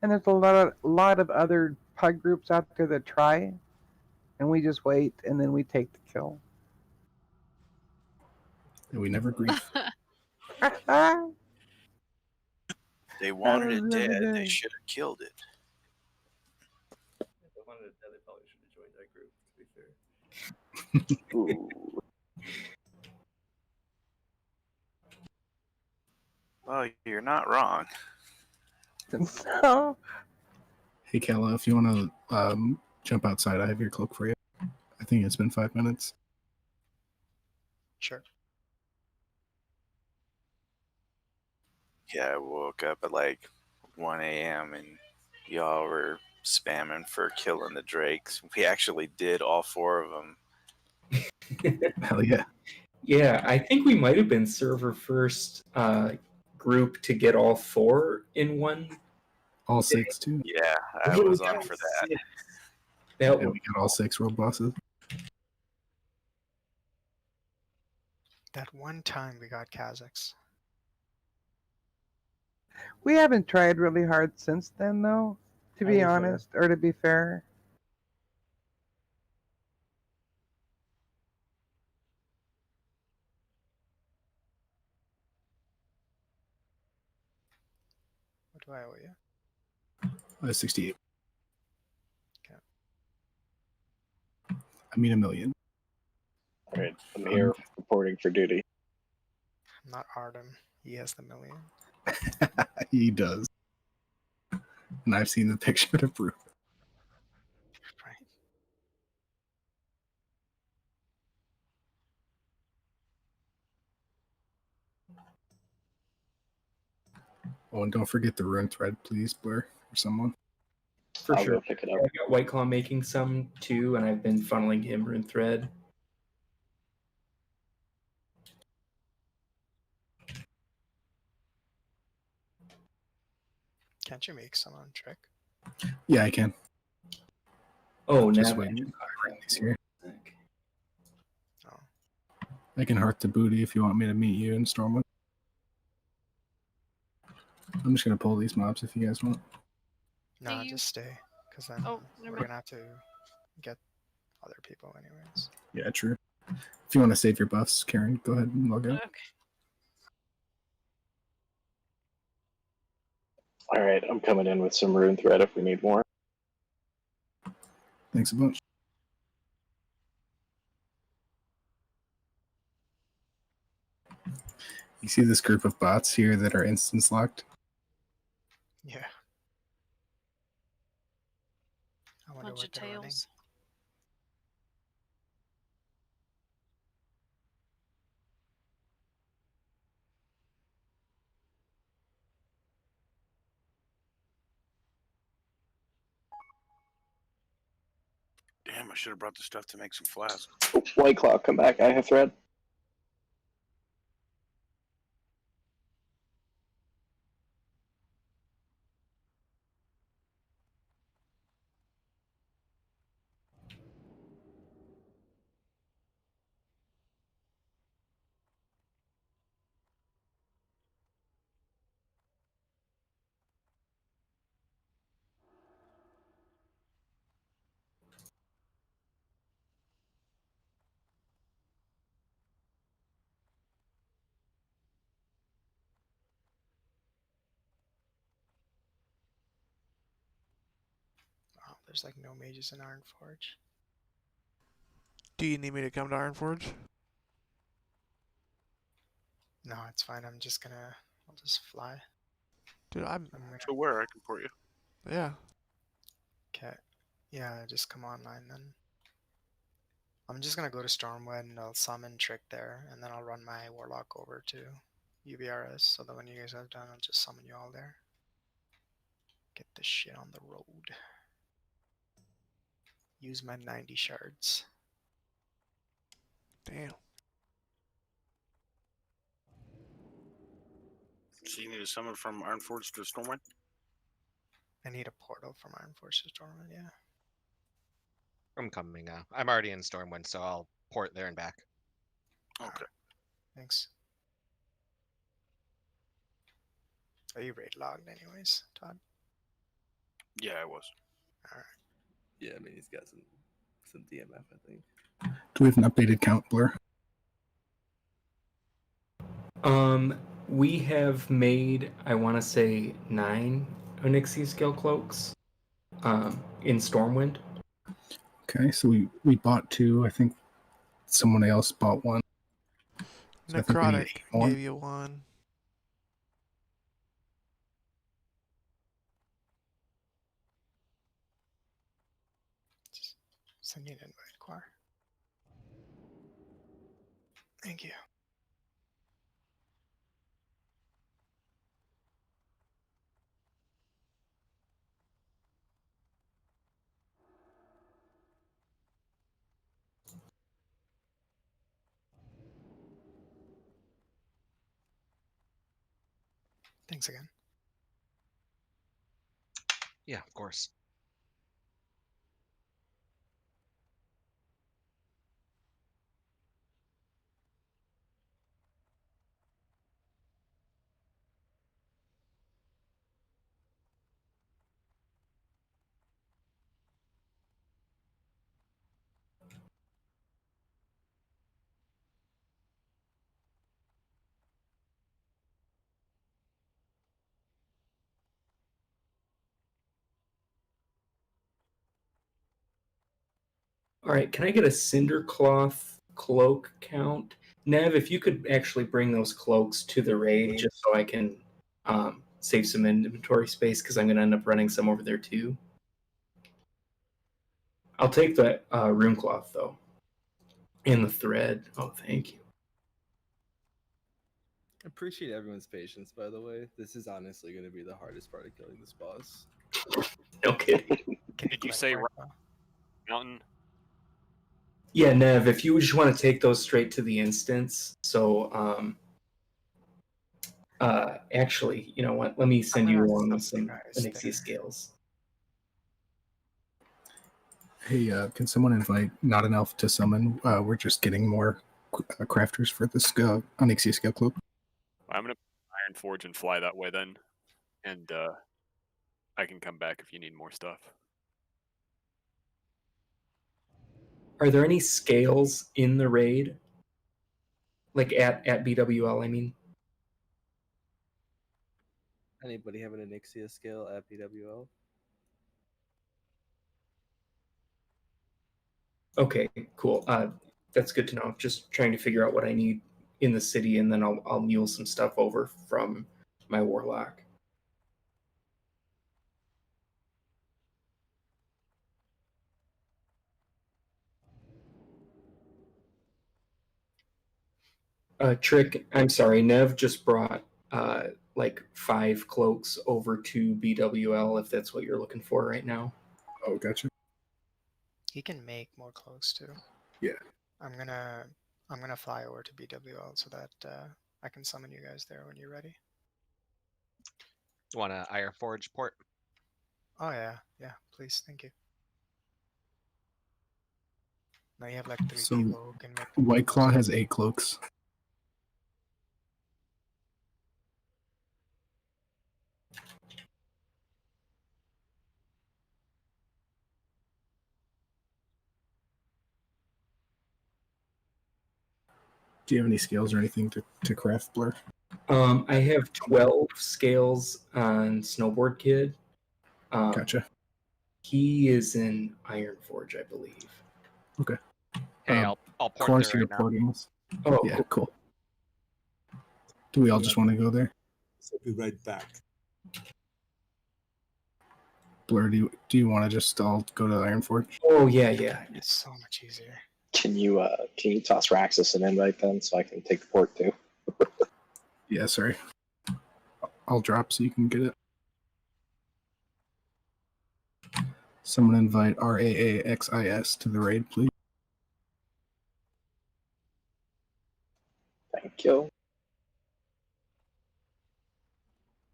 And there's a lot of other pug groups out there that try, and we just wait, and then we take the kill. And we never grief. They wanted it was dead. every They day. should have killed it. If they wanted it dead, they probably should have joined that group, to be fair. Ooh. Well, you're not wrong. So, Hey, Kala, if you want to jump outside, I have your cloak for you. I think it's been 5 minutes. Sure. Yeah, I woke up at like 1 a.m. and y'all were spamming for killing the drakes. We actually did all 4 of them. Hell yeah. Yeah, I think we might have been server first group to get all 4 in one. All 6 too. Yeah, I was on for that. Yeah, we got all 6 world bosses. That one time we got Kazakhs. we haven't tried really hard since then, though, to be honest, or to be fair. What do I owe you? 68. Okay. I mean, 1,000,000. All right, I'm here reporting for duty. I'm not Artem. He has the million. He does. And I've seen the picture to prove it. Right. Oh, and don't forget the rune thread, please, Blair, or someone. For I'll sure. go pick it up. I got White Claw making some too, and I've been funneling him rune thread. Can't you make some on Trick? Yeah, I can. Oh, Just now wait. These here. Oh. I can heart the booty if you want me to meet you in Stormwood. I'm just gonna pull these mobs if you guys want. No, just stay. Because then we're going to have to get other people anyways. Yeah, true. If you want to save your buffs, Karen, go ahead and log out. Okay. All right, I'm coming in with some rune thread if we need more. Thanks a bunch. You see this group of bots here that are instance locked? Yeah. I wonder Bunch of what they're running. tails. Damn, I should have brought the stuff to make some flasks. White Claw, come back. I have thread. Oh, there's like no mages in Ironforge. Do you need me to come to Ironforge? No, it's fine. I'll just fly. Dude, I'm So where I can port you? yeah. Okay. Yeah, just come online then. I'm just gonna go to Stormwood and I'll summon Trick there, and then I'll run my Warlock over to UBRS, so that when you guys are done, I'll just summon you all there. Get this shit on the road. Use my 90 shards. Damn. So you need to summon from Ironforge to Stormwind? I need a portal from Ironforge to Stormwood, yeah. I'm coming now. I'm already in Stormwind, so I'll port there and back. Okay. Thanks. Are you raid logged anyways, Todd? Yeah, I was. All right. Yeah, I mean he's got some DMF, I think. Do we have an updated count, Blur? We have made, I want to say, 9 Onyxia scale cloaks in Stormwind. Okay, so we bought 2. I think someone else bought 1. So I think we need Necrotic 8 more. gave you 1. Send me an invite, Quar. Thank you. Thanks again. Yeah, of course. All right, can I get a Cindercloth cloak count? Nev, if you could actually bring those cloaks to the raid just so I can save some inventory space because I'm going to end up running some over there too. I'll take the rune cloth though. And the thread. Oh, thank you. Appreciate everyone's patience, by the way. This is honestly going to be the hardest part of killing this boss. No kidding. Did you say mountain? Yeah, Nev, if you just want to take those straight to the instance. So, actually, you know what? Let me send you along with some Onyxia scales. Hey, can someone invite not an elf to summon? We're just getting more crafters for this Onyxia scale cloak. I'm gonna Iron Forge and fly that way then, and I can come back if you need more stuff. Are there any scales in the raid? Like at BWL, I mean. Anybody have an Onyxia scale at PWL? Okay, cool. That's good to know. Just trying to figure out what I need in the city, and then I'll mule some stuff over from my warlock. Trick, I'm sorry, Nev just brought like 5 cloaks over to BWL if that's what you're looking for right now. Oh, gotcha. He can make more cloaks too. Yeah. I'm gonna fly over to BWL so that I can summon you guys there when you're ready. You want an Iron Forge port? Oh yeah, please, thank you. Now you have like 3 So people who can make. White Claw has 8 cloaks. Do you have any skills or anything to craft, Blur? I have 12 scales on Snowboard Kid. Gotcha. He is in Iron Forge, I believe. Okay. Hey, I'll port Course, there you're right now. porting us. Oh, yeah, cool. Do we all just want to go there? So be right back. Blur, do you want to just all go to Iron Forge? Oh yeah. It's so much easier. Can you toss Raxus an invite then so I can take the port too? Yeah, sorry. I'll drop so you can get it. Someone invite RAAXIS to the raid, please. Thank you.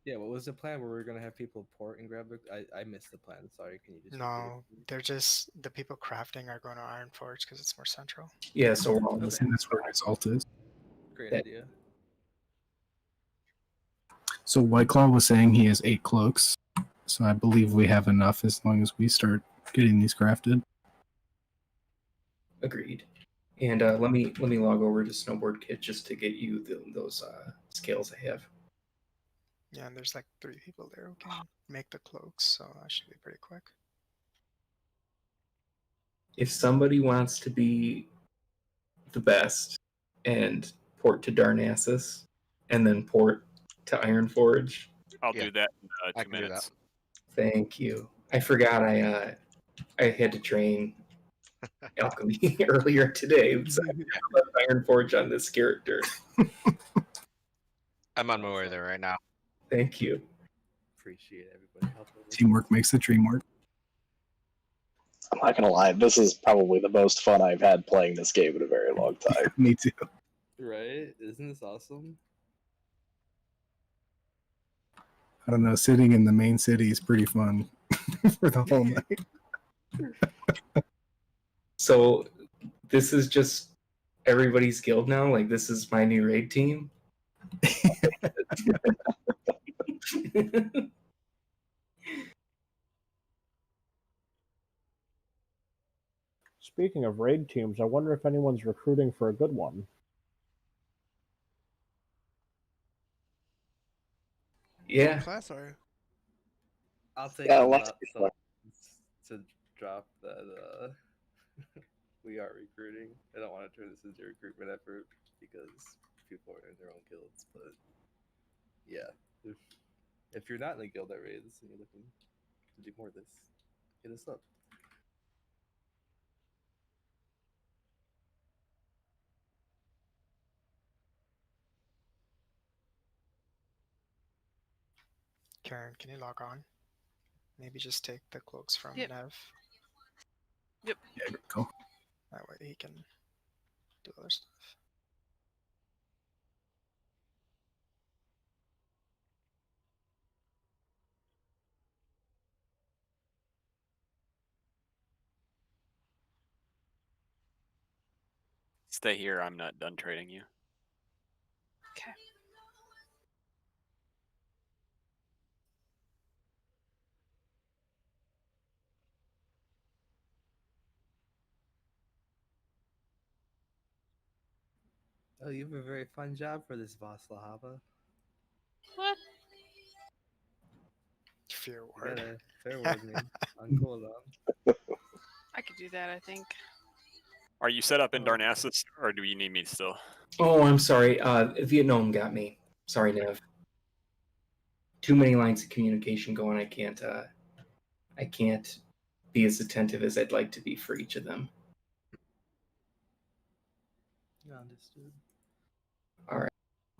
Yeah, what was the plan? Where we were gonna have people port and grab the? I missed the plan. Sorry, can you just? No, they're just the people crafting are going to Iron Forge because it's more central. Yeah, so we're all And that's where his ult is. Great idea. So White Claw was saying he has 8 cloaks, so I believe we have enough as long as we start getting these crafted. Agreed. And let me log over to Snowboard Kit just to get you those scales I have. Yeah, and there's like 3 people there who can make the cloaks, so that should be pretty quick. If somebody wants to be the best and port to Darnassus and then port to Ironforge, I'll do that in I 2 can do minutes. thank you. I forgot I had to train alchemy earlier today, so I left Ironforge on this character. I'm on my way there right now. Thank you. Appreciate everybody helping. Teamwork makes the dream work. I'm not gonna lie, this is probably the most fun I've had playing this game in a very long time. Me too. Right? Isn't this awesome? I don't know, sitting in the main city is pretty fun for the whole night. So this is just everybody's guild now? Like, this is my new raid team? Speaking of raid teams, I wonder if anyone's recruiting for a good one. Yeah. What class are you? I'll take Yeah, the lots of bot to drop that we are recruiting. I don't want to turn this into a recruitment effort because people are in their own guilds, but yeah. If you're not in a guild that raids and you're looking to do more of this, hit us up. Karen, can you log on? Maybe just take the cloaks from Yep. Nev. Yep. Yeah, go. That way he can do other stuff. Stay here. I'm not done trading you. Okay. Oh, you have a very fun job for this Vaslahava. What? Fair You word. gotta fair word me. On cooldown. I could do that, I think. Are you set up in Darnassus, or do you need me still? Oh, I'm sorry. Vietnam got me. Sorry, Nev. Too many lines of communication going. I can't be as attentive as I'd like to be for each of them. Understood. All right.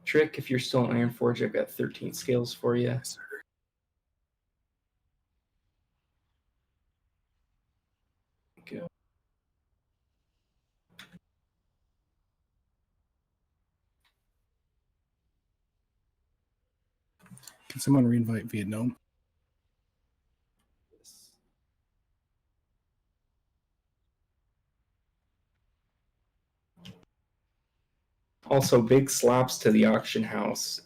Trick, if you're still in Ironforge, I've got 13 scales for you. Yes, sir. Go. Can someone reinvite Vietnam? Yes. Also, big slops to the auction house.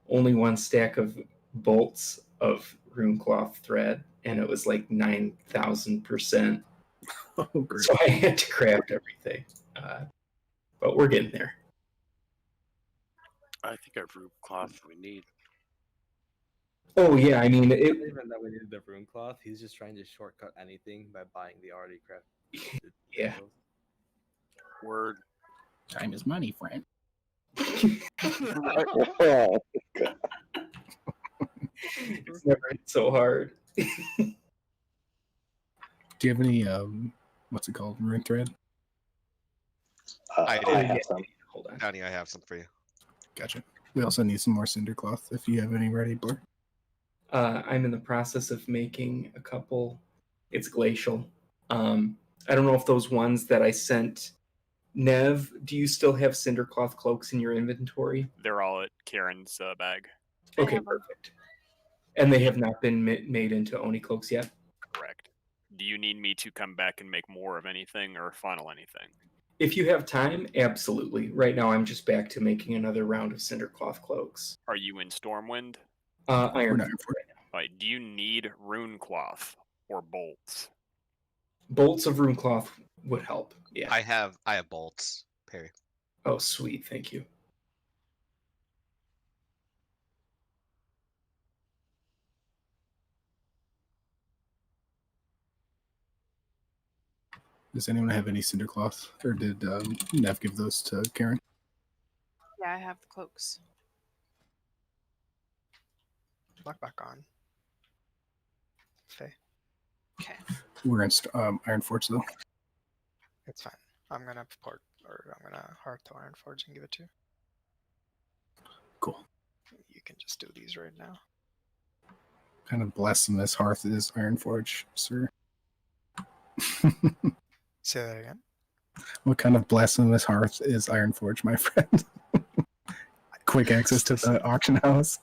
Only 1 stack of bolts of runecloth thread, and it was like 9,000%. Oh, great. So I had to craft everything. But we're getting there. I think our root cloth we need. Oh, yeah, I mean, it, Even that we need the rune cloth, he's just trying to shortcut anything by buying the already crafted. Yeah. materials. Word. Time is money, friend. Oh, it's never hit so hard. Do you have any what's it called? Rune thread? I do. I have some. Hold on. Donnie, I have some for you. Gotcha. We also need some more cinder cloth if you have any ready, Blur. I'm in the process of making a couple. It's glacial. I don't know if those ones that I sent. Nev, do you still have cindercloth cloaks in your inventory? They're all at Karen's bag. Okay, perfect. And they have not been made into Oni cloaks yet? Correct. Do you need me to come back and make more of anything or funnel anything? If you have time, absolutely. Right now, I'm just back to making another round of Cindercloth cloaks. Are you in Stormwind? Iron. Alright, do you need rune cloth or bolts? Bolts of Runecloth would help. Yeah. I have bolts. Perry. Oh, sweet. Thank you. Does anyone have any Cindercloth, or did Nev give those to Karen? Yeah, I have the cloaks. Lock back on. Okay. Okay. We're in Iron Forge though. It's fine. I'm gonna hearth to Iron Forge and give it to you. Cool. You can just do these right now. Kind of blasphemous hearth is Iron Forge, sir. Say that again. What kind of blasphemous hearth is Iron Forge, my friend? Quick access to the auction house.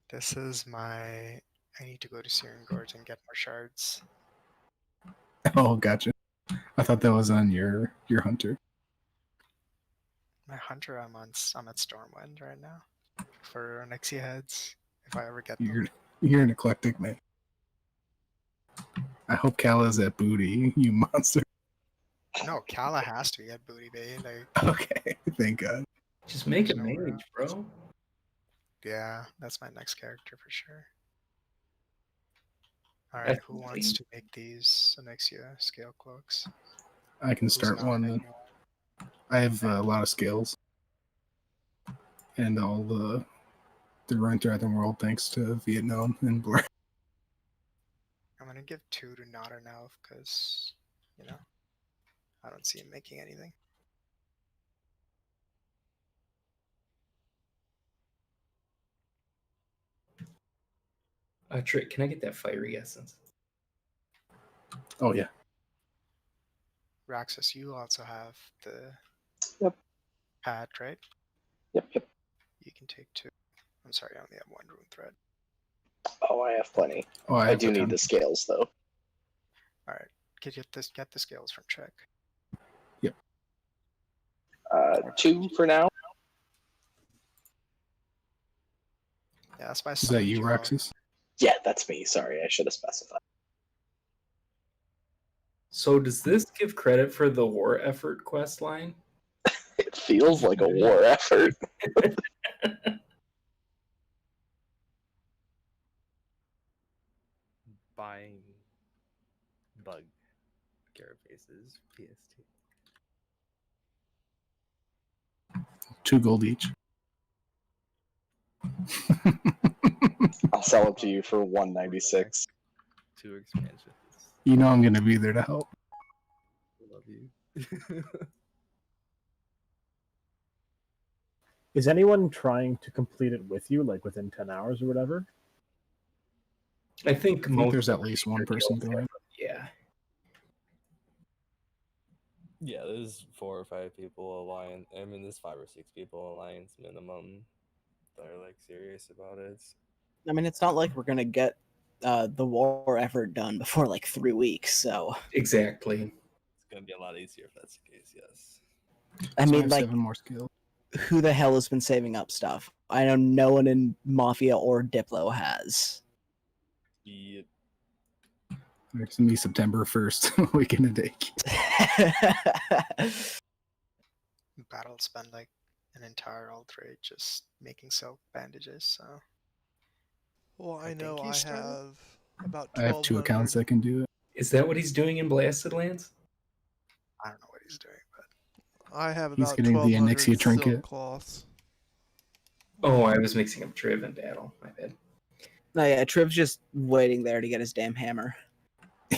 This is my. I need to go to Syrian Gorge and get more shards. Oh, gotcha. I thought that was on your hunter. My hunter, I'm at Stormwind right now for Onyxia heads. If I ever get them. You're an eclectic man. I hope Kala's at booty, you monster. No, Kala has to be at booty bay. Like, Okay, thank God. Just make a mage, bro. Yeah, that's my next character for sure. All right, who wants to make these Onyxia scale cloaks? I can start one. I have a lot of skills. And all the run throughout the world thanks to Vietnam and Blur. I'm gonna give 2 to not enough because, I don't see him making anything. Trick, can I get that fiery essence? Oh yeah. Raxus, you also have the pad, right? Yep. You can take 2. I'm sorry, I only have 1 rune thread. Oh, I have plenty. Oh, I have do a need ton. the scales though. All right, get the scales from Check. 2 for now. Yeah, that's my. Is that you, Raxus? Yeah, that's me. Sorry, I should have specified. So does this give credit for the war effort quest line? It feels like a war effort. Buying bug carapaces, PST. 2 gold each. I'll sell it to you for 196. 2 expansions. You know I'm gonna be there to help. I love you. Is anyone trying to complete it with you, like within 10 hours or whatever? I think there's at least one person going. Yeah. Yeah, there's 4 or 5 people alliance. I mean, there's 5 or 6 people alliance minimum that are like serious about it. I mean, it's not like we're gonna get the war effort done before like 3 weeks, so exactly. It's gonna be a lot easier if that's the case. Yes. I So mean, have like, 7 more skills. who the hell has been saving up stuff? I know no one in Mafia or Diplo has. Yeah. It's gonna be September 1st, weekend a day. Battle spend like an entire alt-rate just making silk bandages. So. Well, I know think you I started? have about 1,200. I have 2 accounts that can do it. Is that what he's doing in Blasted Lands? I don't know what he's doing, but I have He's about getting the 1,200 Onyxia silk trinket. cloths. Oh, I was mixing up Triv and Battle. My bad. No, yeah, Triv's just waiting there to get his damn hammer. I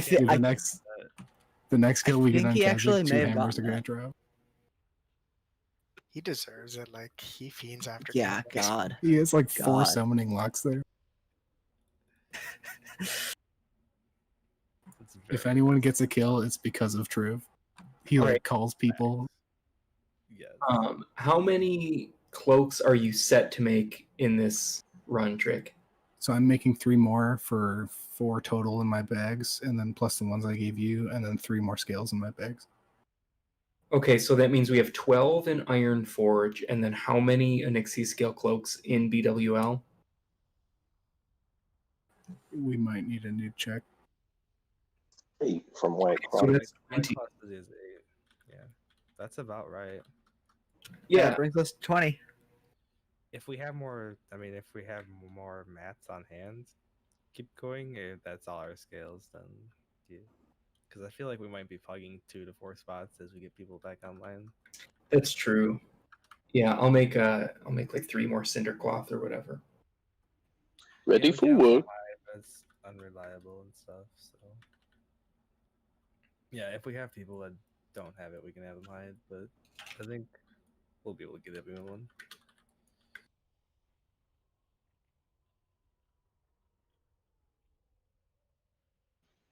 think the next kill we get think on he actually Kazakh, 2 may have hammers are gotten gonna that. drop. he deserves it. Like he fiends after. Yeah, killing God. He has like 4 God. summoning locks there. If anyone ges a kill, it's because of Triv. He like calls people. Yes. How many cloaks are you set to make in this run, Trick? So I'm making 3 more for 4 total in my bags, and then plus the ones I gave you, and then 3 more scales in my bags. Okay, so that means we have 12 in Iron Forge, and then how many Onyxia scale cloaks in BWL? We might need a new check. 8 from White So Cloud. that's White 20. Cloud is 8. Yeah, that's about right. Yeah. That brings us to 20. If we have more, I mean, if we have more mats on hand, keep going. If that's all our scales, then yeah. Because I feel like we might be plugging 2 to 4 spots as we get people back online. That's true. Yeah, I'll make like 3 more cinder cloth or whatever. Ready we for can also work. hide as unreliable and stuff. So yeah, if we have people that don't have it, we can have them hide. But I think we'll be able to get everyone.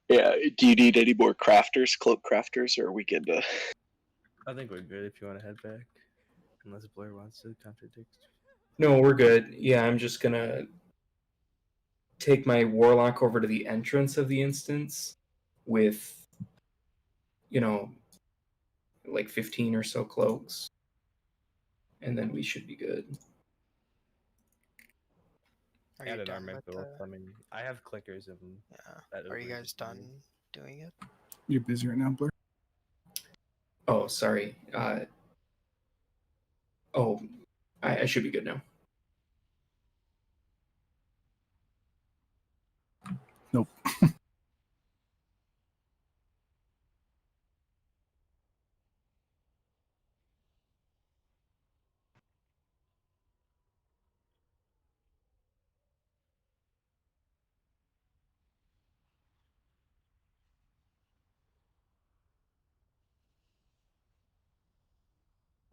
Yeah, do you need any more crafters, cloak crafters, or are we good to... I think we're good if you want to head back. Unless Blair wants to contradict. No, we're good. Yeah, I'm just gonna take my warlock over to the entrance of the instance with, like 15 or so cloaks, and then we should be good. Are you Added done armor with build. the... I mean, I have clickers and Yeah. Are you guys done doing it? You're busy right now, Blair? Oh, sorry. I should be good now. Nope.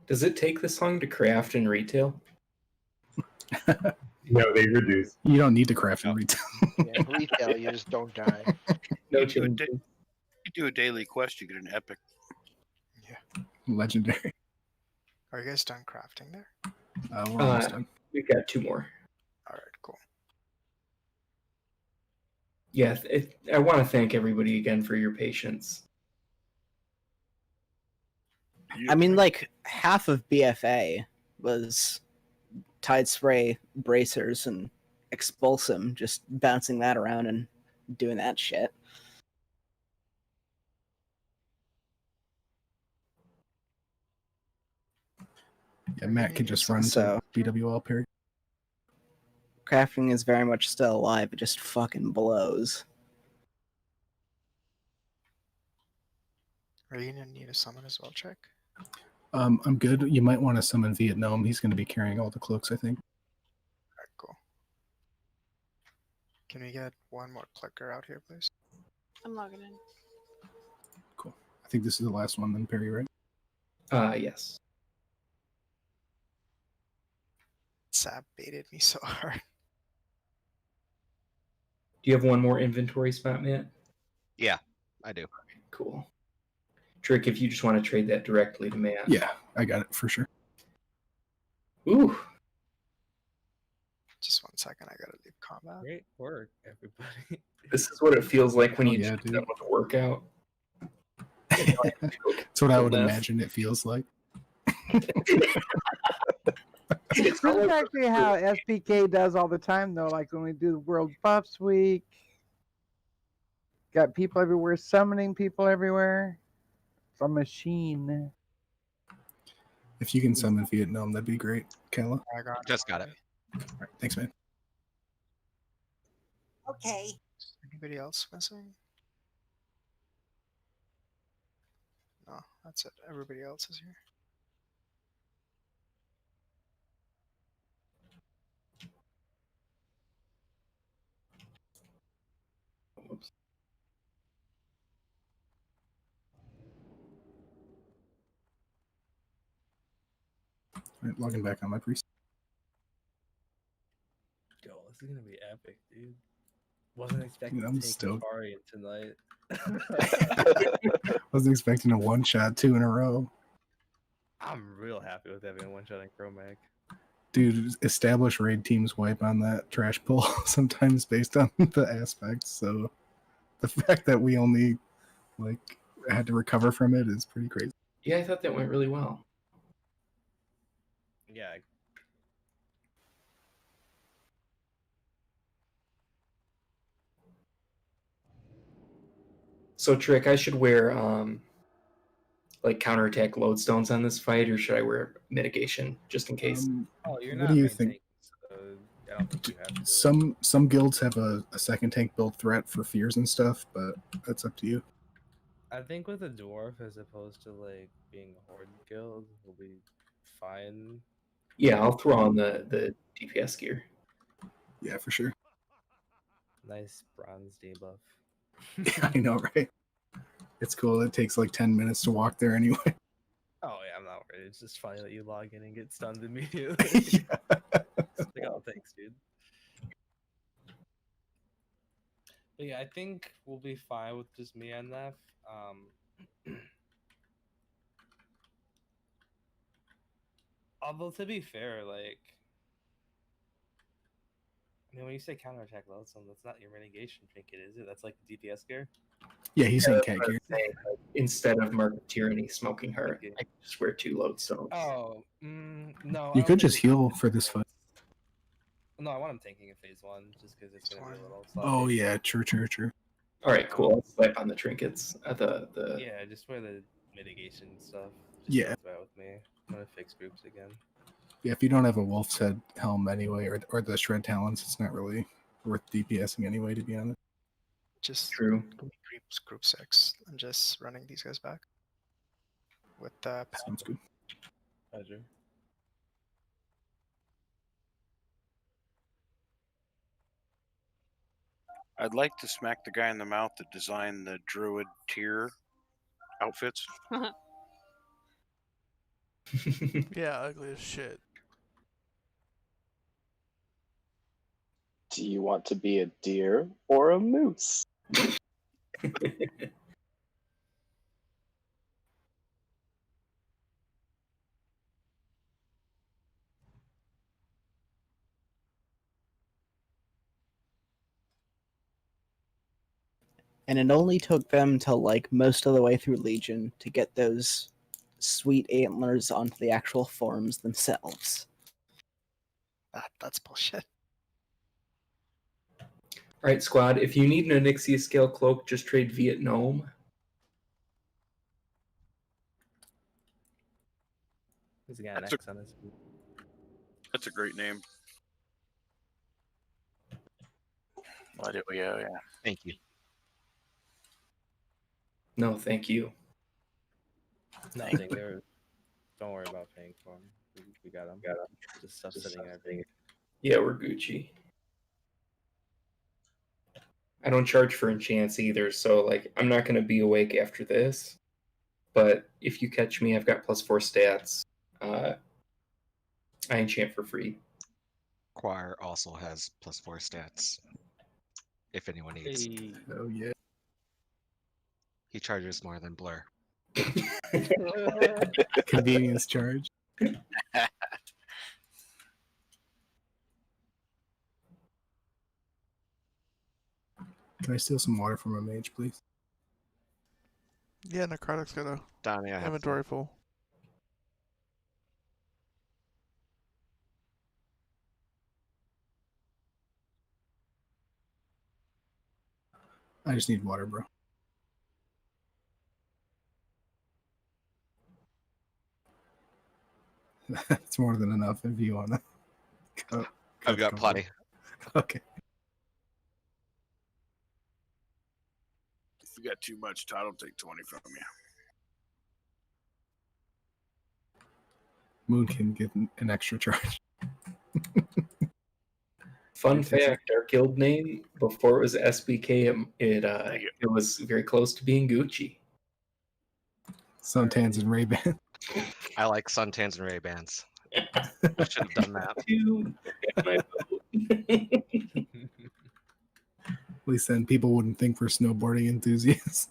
Does it take this long to craft in retail? No, they reduce. You don't need to craft in retail. Yeah, retail, you just don't die. No You do, change. you do a daily quest, you get an epic. Legendary. Are you guys done crafting there? We're almost done. We've got 2 more. All right, cool. Yeah, I want to thank everybody again for your patience. I mean, like, half of BFA was Tide Spray, Bracers, and Expulsum, just bouncing that around and doing that shit. Yeah, Matt can just run So- to BWL period. Crafting is very much still alive, it just fucking blows. Are you gonna need a summon as well, check? I'm good. You might want to summon Vietnam. He's going to be carrying all the cloaks, I think. Alright, cool. Can we get 1 more clicker out here, please? I'm logging in. Cool. I think this is the last one then, Perry, right? Yes. Sap baited me so hard. Do you have 1 more inventory spot, Matt? Yeah, I do. Cool. Trick, if you just want to trade that directly to Matt. Yeah, I got it for sure. Ooh. Just 1 second, I gotta leave combat. Great work, everybody. This is what it feels like when Hell you yeah, just dude. done with a workout. That's what I would imagine it feels like. This is actually how SPK does all the time, though. Like when we do the World Buffs Week, got people everywhere, summoning people everywhere. It's a machine. If you can summon Vietnam, that'd be great, Kayla. I got Just got it. All right, thanks, man. Okay. Anybody else missing? No, that's it. Everybody else is here. Whoops. All right, logging back on my priest. Yo, this is gonna be epic, dude. Wasn't expecting I'm to take stoked. Safari tonight. Wasn't expecting a one shot 2 in a row. I'm real happy with having a one shot in Chromac. Dude, established raid teams wipe on that trash pull sometimes based on the aspects. So the fact that we only like had to recover from it is pretty crazy. Yeah, I thought that went really well. Yeah. So Trick, I should wear like counterattack lodestones on this fight, or should I wear mitigation just in case? Oh, you're What not do you main think? tank, so I don't think you have to. Some guilds have a second tank build threat for fears and stuff, but that's up to you. I think with a dwarf, as opposed to like being a horde guild, will be fine. Yeah, I'll throw on the DPS gear. Yeah, for sure. Nice bronze debuff. I know, right? It's cool. It takes like 10 minutes to walk there anyway. Oh yeah, I'm not worried. It's just funny that you log in and get stunned immediately. Like, oh, thanks, dude. But yeah, I think we'll be fine with just me and Neff. Although to be fair, like, I mean, when you say counterattack lodestone, that's not your mitigation trinket, is it? That's like the DPS gear. Yeah, he's saying that's cat what gear. I'm saying, like, instead of Mark of Tyranny, Smoking Heart, I can just wear 2 lodestones. Oh, no. I You don't could just think heal for this fight. No, I want him tanking in phase 1, just because it's gonna be a little sloppy. Oh yeah, true. All right, cool. I'll swipe on the trinkets. Yeah, just wear the mitigation stuff. Just Yeah. sounds right with me. I'm gonna fix groups again. Yeah, if you don't have a wolf's head helm anyway, or the shred talons, it's not really worth DPSing anyway, to be honest. Just True. Group 6. I'm just running these guys back with the Sounds good. Pleasure. I'd like to smack the guy in the mouth that designed the druid tier outfits. Yeah, ugly as shit. Do you want to be a deer or a moose? And it only took them to like most of the way through Legion to get those sweet antlers onto the actual forms themselves. That's bullshit. All right, squad. If you need an Onyxia scale cloak, just trade Viet Gnome. He's got an That's X on his. That's a great name. Why did we go? Yeah. Thank you. No, thank you. Nothing. Don't worry about paying for him. We got him. Just stuff sitting in everything. Yeah, we're Gucci. I don't charge for enchants either, so like I'm not gonna be awake after this. But if you catch me, I've got +4 stats. I enchant for free. Choir also has +4 stats. If anyone needs. Hey. Oh yeah. He charges more than Blur. Convenience charge. Can I steal some water from a mage, please? Yeah, Necrotic's got a Donnie, I have inventory full. I just need water, bro. It's more than enough if you wanna. I've got plenty. Okay. If you got too much, Todd will take 20 from you. Moon can get an extra charge. Fun fact: our guild name before it was SBK, it was very close to being Gucci. Suntans and Ray-Ban. I like suntans and Ray-Bans. I should have done that. At least then people wouldn't think we're snowboarding enthusiasts.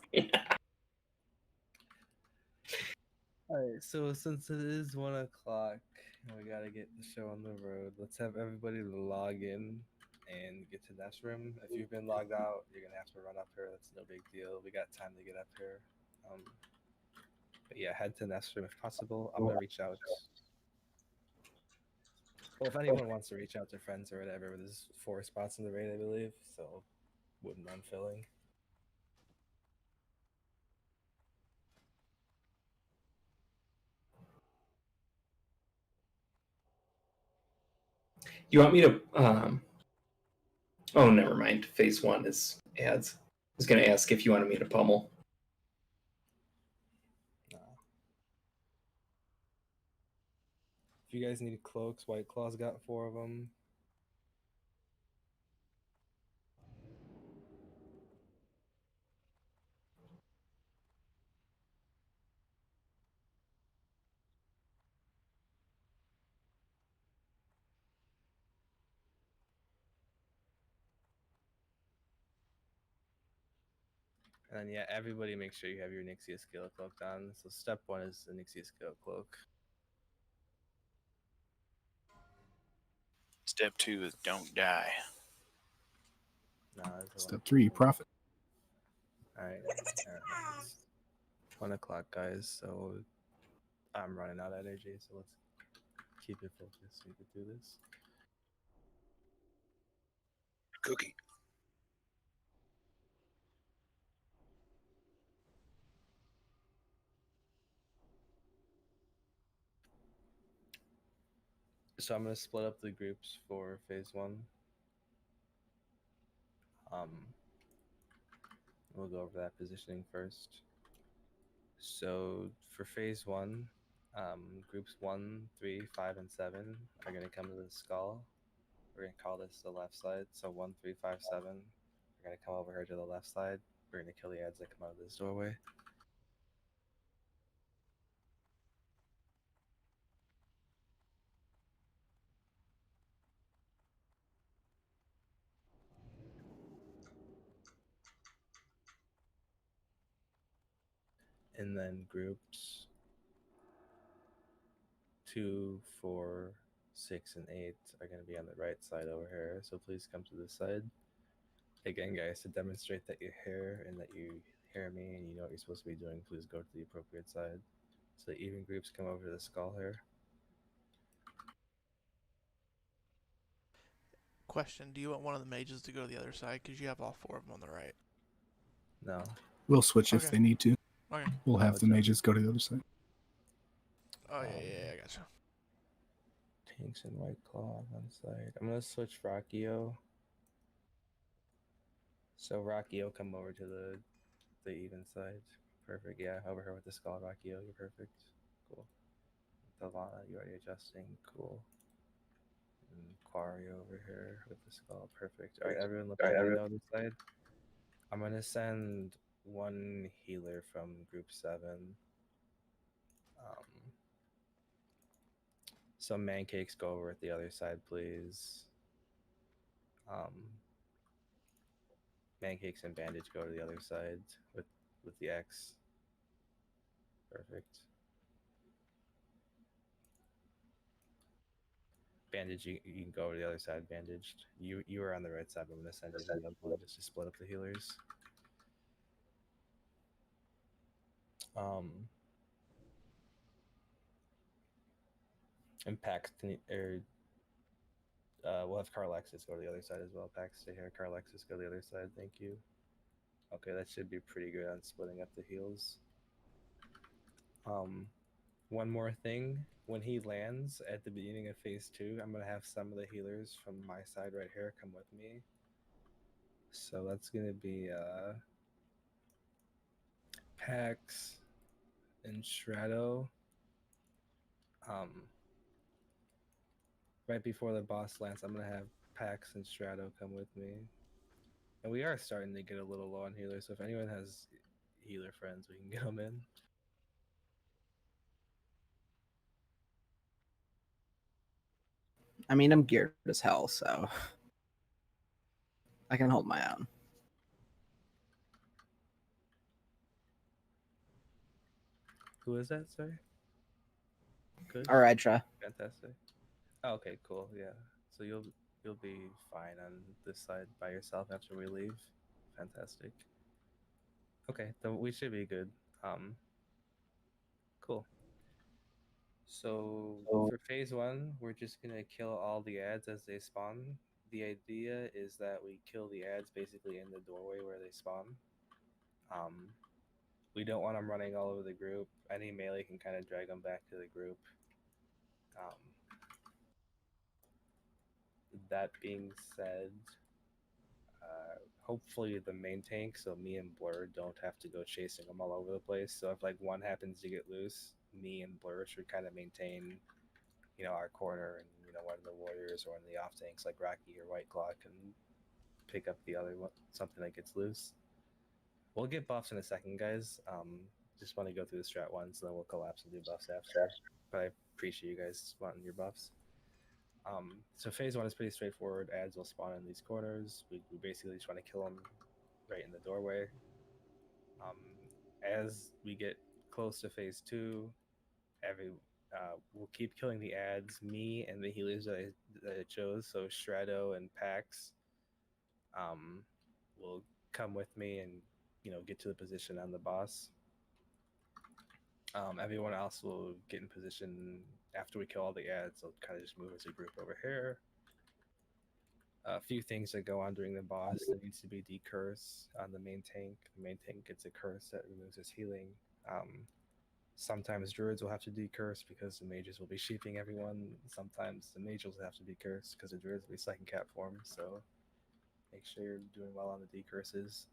Alright, so since it is 1 o'clock, We gotta get the show on the road. Let's have everybody log in and get to Nest Room. If you've been logged out, you're gonna have to run up here. That's no big deal. We got time to get up here. But yeah, head to Nest Room if possible. I'm gonna reach out. Well, if anyone wants to reach out to friends or whatever, there's 4 spots in the raid, I believe, so wouldn't mind filling. You want me to? Oh, never mind. Phase 1 is ads. I was going to ask if you wanted me to pummel. If you guys need cloaks, White Claw's got 4 of them. And then, yeah, everybody make sure you have your Nixia Scale Cloak on. So step 1 is the Nixia Scale Cloak. Step 2 is don't die. Step 3, profit. Alright. It's 1 o'clock, guys, so I'm running out of energy, so let's keep it focused. We can do this. Cookie. So I'm going to split up the groups for phase 1. We'll go over that positioning first. So for phase 1, groups 1, 3, 5, and 7 are going to come to the skull. We're going to call this the left side. So 1, 3, 5, 7. We're going to come over here to the left side. We're going to kill the ads that come out of this doorway. And then groups 2, 4, 6, and 8 are going to be on the right side over here. So please come to this side. Again, guys, to demonstrate that you hear and that you hear me and you know what you're supposed to be doing, please go to the appropriate side. So the even groups come over to the skull here. Question: do you want one of the mages to go to the other side? Because you have all 4 of them on the right. No. We'll switch if Okay. they need to. Okay. We'll have the mages go to the other side. Oh yeah, I gotcha. Tanks and White Claw on one side. I'm gonna switch Rockio. So Rockio, come over to the even side. Perfect. Yeah, over here with the skull, Rockio. You're perfect. Cool. Delana, you already adjusting. Cool. And Quarry over here with the skull. Perfect. All right, everyone, look at the other side. I'm gonna send 1 healer from group 7. Some mancakes go over at the other side, please. Mancakes and bandage go to the other side with the X. Perfect. Bandage, you can go to the other side. Bandaged. You are on the right side. But I'm gonna send you to the other one just to split up the healers. And Pax, we'll have Carlexis go to the other side as well. Pax, stay here. Carlexis, go to the other side. Thank you. Okay, that should be pretty good on splitting up the heals. One more thing. When he lands at the beginning of phase 2, I'm going to have some of the healers from my side right here come with me. So that's going to be Pax and Shreddo. Right before the boss lands, I'm going to have Pax and Shreddo come with me. And we are starting to get a little low on healers, so if anyone has healer friends, we can get them in. I mean, I'm geared as hell, so I can hold my own. Who is that, sorry? Good. Or Edra. Fantastic. Oh, okay, cool. Yeah. So you'll be fine on this side by yourself after we leave. Fantastic. Okay, then we should be good. Cool. So for phase one, we're just gonna kill all the ads as they spawn. The idea is that we kill the ads basically in the doorway where they spawn. We don't want them running all over the group. Any melee can kind of drag them back to the group. That being said, hopefully the main tank, so me and Blur, don't have to go chasing them all over the place. So if like one happens to get loose, me and Blur should kind of maintain, our corner, and one of the warriors or one of the off tanks like Rocky or White Claw can pick up the other one, something that gets loose. We'll get buffs in a second, guys. Just want to go through the strat once, and then we'll collapse and do buffs after. But I appreciate you guys wanting your buffs. So phase one is pretty straightforward. Ads will spawn in these corners. We basically just want to kill them right in the doorway. As we get close to phase two, we'll keep killing the ads. Me and the healers that I chose, so Shreddo and Pax, will come with me and get to the position on the boss. Everyone else will get in position after we kill all the ads. They'll kind of just move as a group over here. A few things that go on during the boss. There needs to be decurse on the main tank. The main tank gets a curse that removes his healing. Sometimes druids will have to decurse because the mages will be sheeping everyone. Sometimes the mages will have to decurse because the druids will be second cat form. So make sure you're doing well on the decurses.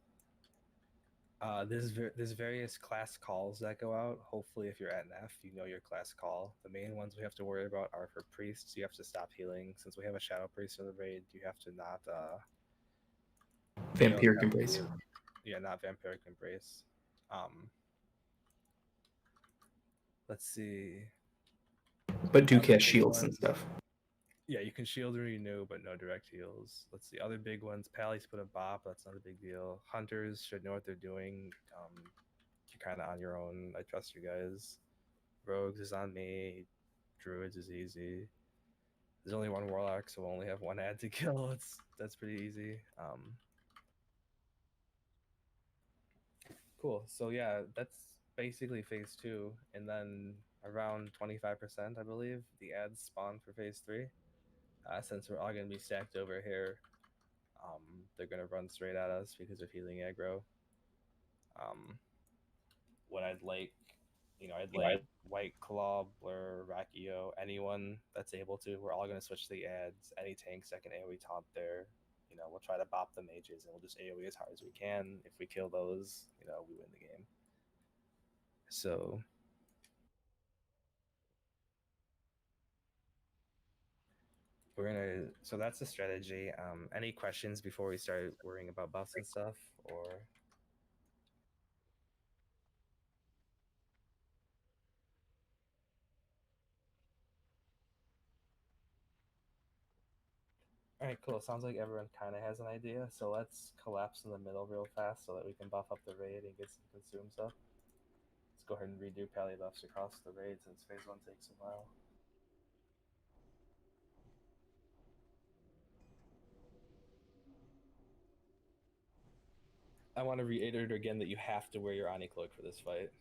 There's various class calls that go out. Hopefully, if you're at an F, you know your class call. The main ones we have to worry about are for priests. You have to stop healing. Since we have a shadow priest in the raid, you have to not Vampiric Embrace. Yeah, not vampiric embrace. Let's see. But do Other cast big shields and ones- stuff. Yeah, you can shield or renew, but no direct heals. Let's see. Other big ones. Pally's put a bop. That's not a big deal. Hunters should know what they're doing. You're kind of on your own. I trust you guys. Rogues is on me. Druids is easy. There's only one warlock, so we'll only have one ad to kill. That's pretty easy. Cool. So yeah, that's basically phase two, and then around 25%, I believe, the ads spawn for phase three. Since we're all gonna be stacked over here, they're gonna run straight at us because of healing aggro. What I'd like White Claw, Blur, Rakio, anyone that's able to. We're all gonna switch to the ads. Any tanks that can AoE taunt there. We'll try to bop the mages and we'll just AoE as hard as we can. If we kill those, we win the game. So so that's the strategy. Any questions before we start worrying about buffs and stuff, or? All right, cool. Sounds like everyone kind of has an idea. So let's collapse in the middle real fast so that we can buff up the raid and get some consumes up. Let's go ahead and redo pally buffs across the raid since phase one takes a while. I want to reiterate again that you have to wear your Ani cloak for this fight.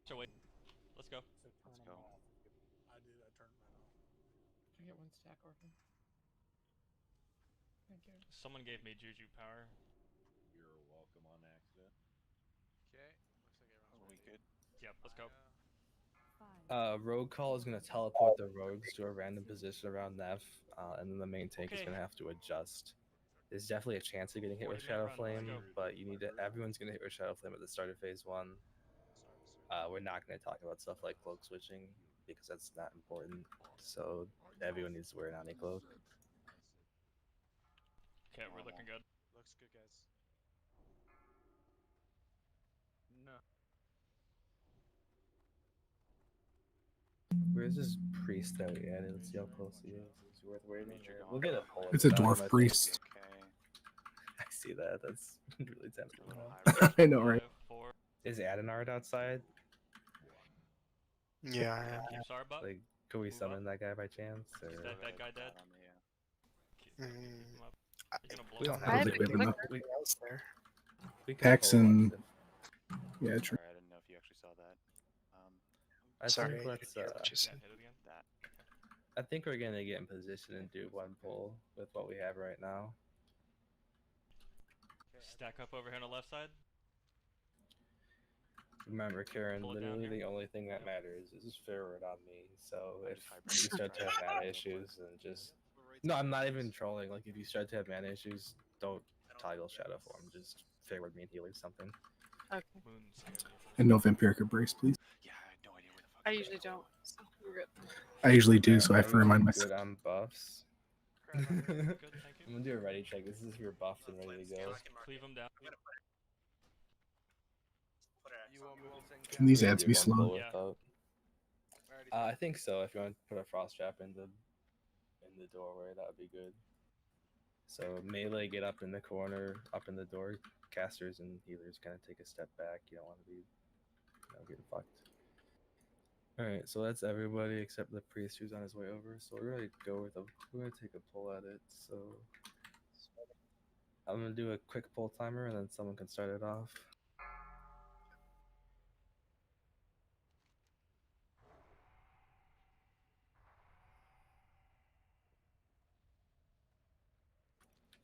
So wait, let's go. Let's go. I did. I turned mine off. Can I get one stack, Orphan? Thank you. Someone gave me Juju power. You're welcome on accident. Okay. Looks like everyone's we good? Yep. Let's go. Rogue Call is going to teleport the rogues to a random position around Neff, and then the main tank is going to have to adjust. There's definitely a chance of getting hit with Shadow Flame, but everyone's going to hit with Shadow Flame at the start of phase one. We're not going to talk about stuff like cloak switching because that's not important. So everyone needs to wear an Ani cloak. Okay, we're looking good. Looks good, guys. No. Where's this priest that we added? Let's see how close he is. Is he worth waiting? We'll get a pull. It's a dwarf priest. I see that. That's really tempting. I know, right? Is Adenard outside? Yeah. Keep Starbuck. Like, can we summon that guy by chance? Or... Is that guy dead? Mm, Keep him up. You're gonna blow We don't him have I to don't think we have enough. anything else there. We can Pax pull and up yeah, true. Sorry, I didn't know if you actually saw that. I Sorry, think let's just hit it again. That. I think we're gonna get in position and do one pull with what we have right now. Stack up over here on the left side. Remember, Karen, Pull it down literally here. the only thing that matters is forward on me. So if you start to have mana issues, then just no, I'm not even trolling. Like if you start to have mana issues, don't toggle Shadow Form. Just forward me and heal or something. Okay. And no Vampiric Embrace, please. I usually don't. So we're good. I usually do, so I have I'm to remind usually myself. good on buffs. I'm gonna do a ready check. This is if you're buffed and ready to go. Cleave him down. Can these We can ads do be one slow? pull without- I think so. If you want to put a frost trap in the doorway, that would be good. So melee, get up in the corner, up in the door. Casters and healers kind of take a step back. You don't want to be getting fucked. All right, so that's everybody except the priest who's on his way over. So we're gonna we're gonna take a pull at it. So I'm gonna do a quick pull timer, and then someone can start it off.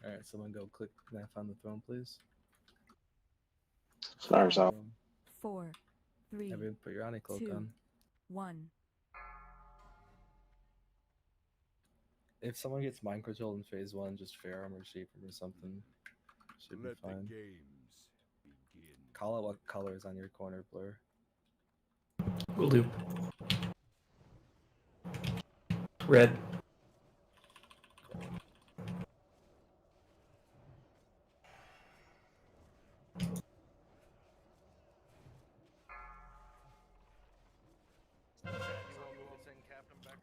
All right, someone go click knife on the throne, please. Snars out. 4, 3, Everyone put your Oni cloak 2, on. 1. If someone gets mind controlled in phase 1, just fair armor, shape or something. Should be fine. Call out what color is on your corner, Blur. Will do. Red.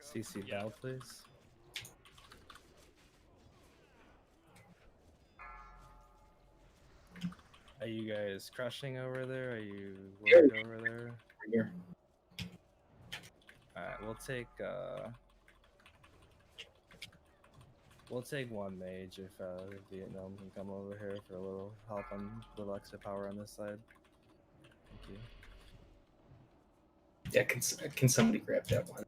CC Bell, please. Are you guys crushing over there? Are you worried over there? Here. Alright, we'll take one mage if Vietnam can come over here for a little help on little extra power on this side. Thank you. Yeah, can somebody grab that one?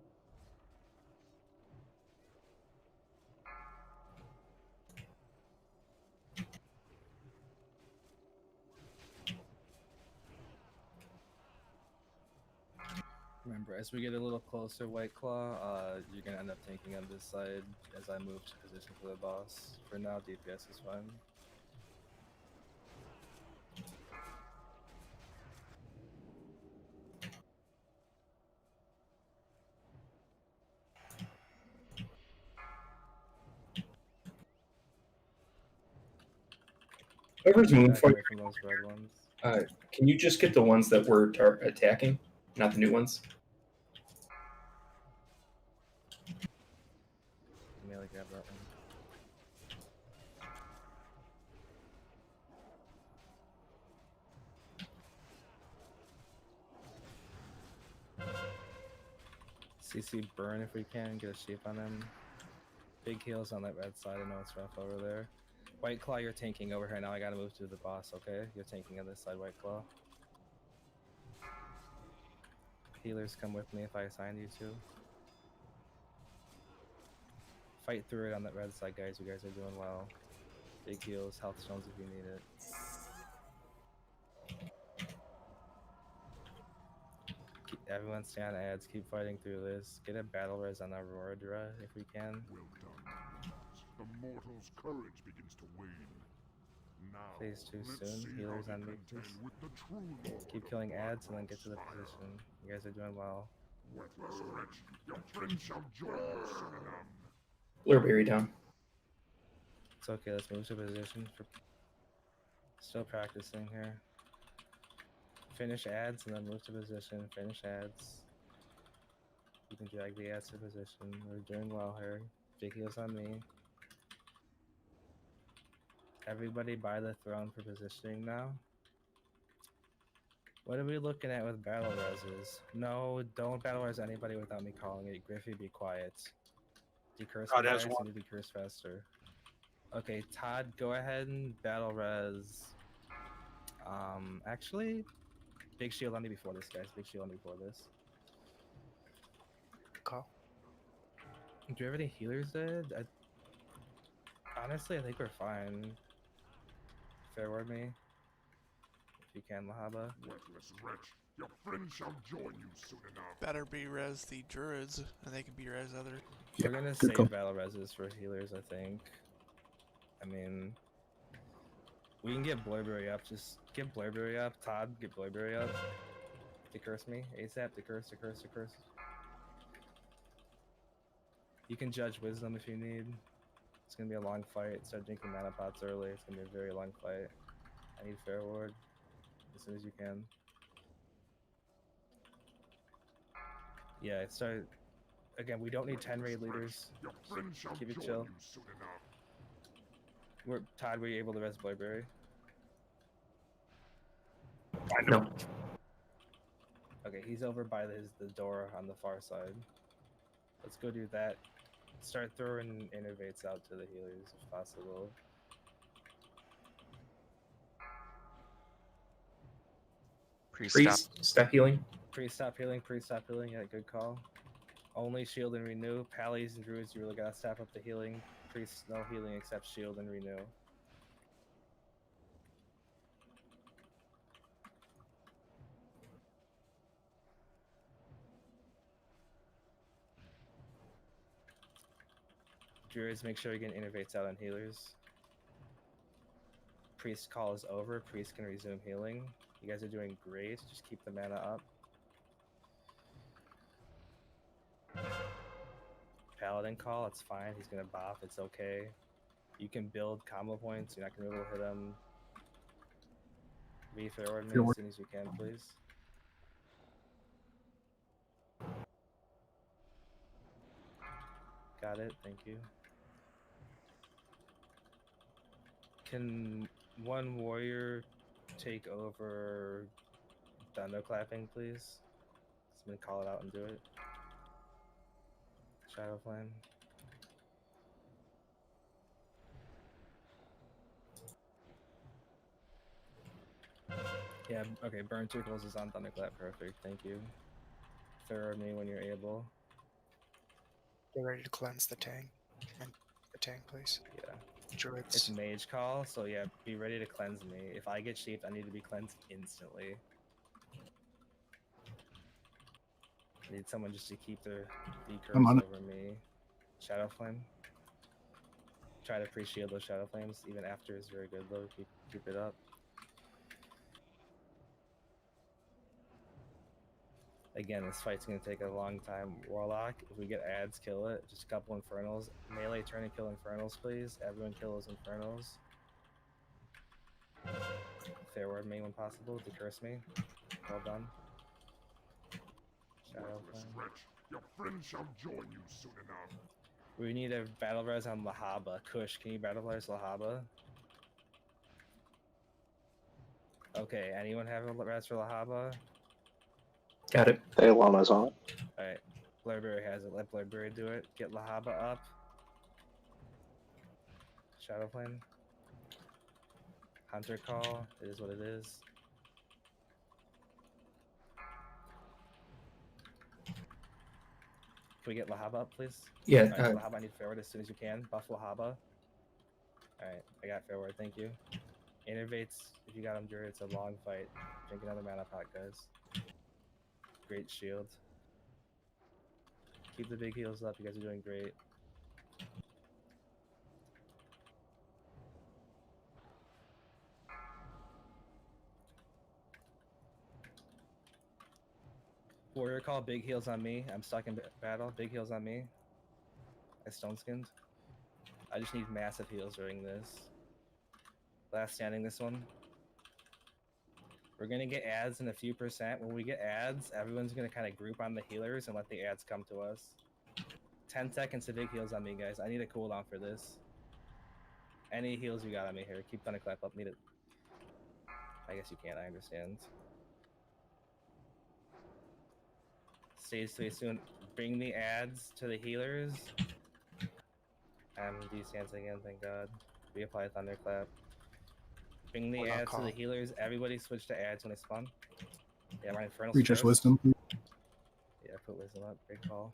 Remember, as we get a little closer, White Claw, you're gonna end up tanking on this side as I move to position for the boss. For now, DPS is fine. Whoever's moving Back for away from those red ones. can you just get the ones that we're attacking, not the new ones? Melee grab that one. CC burn if we can, get a sheep on him. Big heals on that red side, I know it's rough over there. White Claw, you're tanking over here now, I gotta move to the boss, okay? You're tanking on this side, White Claw. Healers, come with me if I assigned you to. Fight through it on that red side, guys. You guys are doing well. Big heals, health stones if you need it. Everyone stay on ads, keep fighting through this. Get a battle res on Aurora if we can. Well done. The mortal's courage begins to wane. Now, Phase 2 let's soon. see Healers how on they me, contend please. with the true lord Keep of killing ads and then Barbarous get to the fire. position. You guys are doing well. Worthless wretch, your friend shall join you, Surinam. Blurberry down. It's okay, let's move to position. Still practicing here. Finish ads and then move to position. Finish ads. You can drag the ads to position. We're doing well here. Big heals on me. Everybody by the throne for positioning now. What are we looking at with battle reses? No, don't battle res anybody without me calling it. Griffey, be quiet. Decurse Todd me, has guys. one. Need to decurse faster. Okay, Todd, go ahead and battle res. Actually, big shield on me before this, guys. Big shield on me before this. Call. Do you have any healers dead? Honestly, I think we're fine. Fair word me. If you can, Lahaba. Worthless wretch, your friend shall join you soon enough. Better be res the druids, and they can be res other. We're gonna good save call. battle reses for healers, I think. I mean, we can get Blurberry up. Just get Blurberry up. Todd, get Blurberry up. Decurse me. ASAP. Decurse. You can judge wisdom if you need. It's gonna be a long fight. Start drinking mana pots early. It's gonna be a very long fight. I need fair ward as soon as you can. Yeah, start. Again, we don't need 10 raid leaders. Your friend shall Keep it join chill. you soon enough. Todd, were you able to res Blurberry? No. Okay, he's over by the door on the far side. Let's go do that. Start throwing innervates out to the healers if possible. Priest, step healing. Priest, stop healing. Yeah, good call. Only shield and renew. Pallies and druids, you really gotta step up the healing. Priest, no healing except shield and renew. Druids, make sure you get innervates out on healers. Priest call is over. Priest can resume healing. You guys are doing great. Just keep the mana up. Paladin call, it's fine. He's gonna buff. It's okay. You can build combo points. You're not gonna be able to hit him. Be fair ward me as soon as you can, please. Got it. Thank you. Can one warrior take over thunderclapping, please? Someone call it out and do it. Shadow Flame. Yeah, okay, Burn Circles is on Thunderclap, perfect, thank you. Throw me when you're able. Get ready to cleanse the tank. And the tank, please. Yeah. Druids. It's Mage Call, so yeah, be ready to cleanse me. If I get shaped, I need to be cleansed instantly. I need someone just to keep their I'm decurse on it. over me. Shadow Flame. Try to pre-shield those Shadow Flames, even after is very good though, keep it up. Again, this fight's gonna take a long time. Warlock, if we get ads, kill it. Just a couple Infernals. Melee turn and kill Infernals, please. Everyone kill those Infernals. Fair word me when possible. Decurse me. Well done. Shadow Worthless Flame. wretch, your friend shall join you soon enough. We need a battle res on Lahaba. Kush, can you battle res Lahaba? Okay, anyone have a res for Lahaba? Got it. Hey, Lama's on it. Alright, Blairberry has it. Let Blairberry do it. Get Lahaba up. Shadow Flame. Hunter call. It is what it is. Can we get Lahaba up, please? Yeah, Alright, Lahaba, I need Fairward as soon as you can. Buff Lahaba. Alright, I got Fairward. Thank you. Innervates, if you got him, Druid, it's a long fight. Drink another mana pot, guys. Great shield. Keep the big heals up. You guys are doing great. Warrior call, big heals on me. I'm stuck in battle. Big heals on me. I stone skinned. I just need massive heals during this. Last standing this one. We're gonna get ads in a few percent. When we get ads, everyone's gonna kind of group on the healers and let the ads come to us. 10 seconds to big heals on me, guys. I need a cooldown for this. Any heals you got on me here. Keep thunderclap up. Need it. I guess you can't. I understand. Stay soon. Bring the ads to the healers. Descends again. Thank God. Reapply thunderclap. Bring the Warlock ads to the call. healers. Everybody switch to ads when they spawn. Yeah, my infernal. Reacher's wisdom. Yeah, put wisdom up. Great call.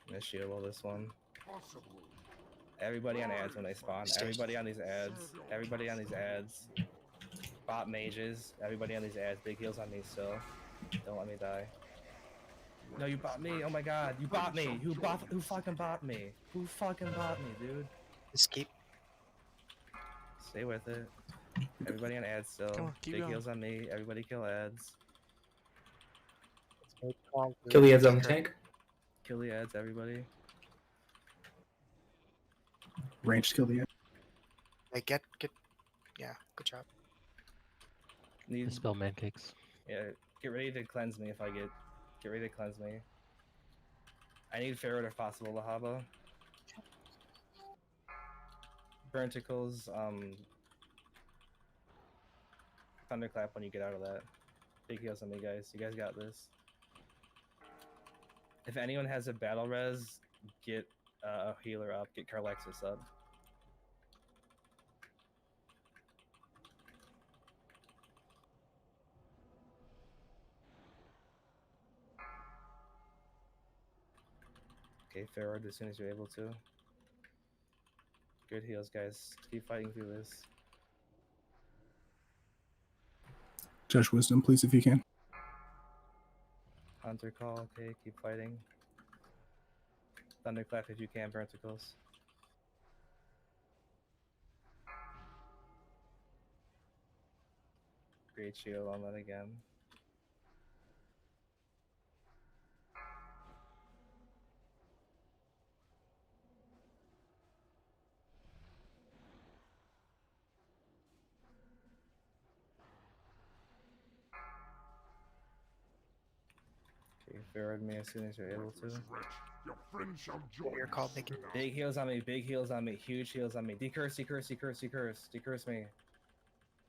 I'm gonna shield all this one. Everybody on ads when they spawn. Everybody on these ads. Everybody on these ads. Bot mages. Everybody on these ads. Big heals on me still. Don't let me die. No, you bought me. Oh my god, you bought me. Who fucking bought me? Who fucking bought me, dude? Just keep. Stay with it. Everybody on ads still. Come on, keep Big going. heals on me. Everybody kill ads. Kill the ads on the tank. Kill the ads, everybody. Ranged kill the edge. Hey, get. Yeah, good job. Need Dispel mancakes. Yeah, get ready to cleanse me if I get. Get ready to cleanse me. I need Ferret if possible, Lahaba. Burnticles, Thunderclap when you get out of that. Big heals on me, guys. You guys got this. If anyone has a battle res, get a healer up. Get Carlexis up. Okay, Ferret as soon as you're able to. Good heals, guys. Keep fighting through this. Judge wisdom, please, if you can. Hunter call, okay, keep fighting. Thunderclap if you can, Burnticles. Great shield on that again. Okay, forward me as soon as you're able to. Your friend shall join Your call, big. Big heals on me, big heals on me, huge heals on me. Decurse, decurse, decurse, decurse, decurse me.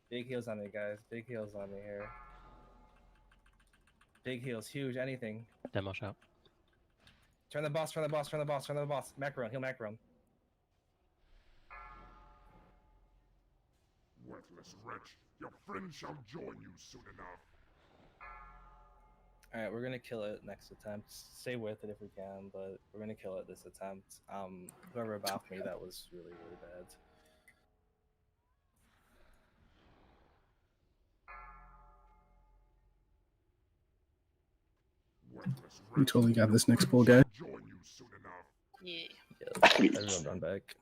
Big heals on me, guys. Big heals on me here. Big heals, huge, anything. Demo shot. Turn the boss, turn the boss, turn the boss, turn the boss. Macaron, heal Macaron. Worthless wretch, your friend shall join you soon enough. Alright, we're gonna kill it next attempt. Stay with it if we can, but we're gonna kill it this attempt. Whoever buffed me, that was really, really bad. We totally got this next pull, guy. Yeah. Everyone run back.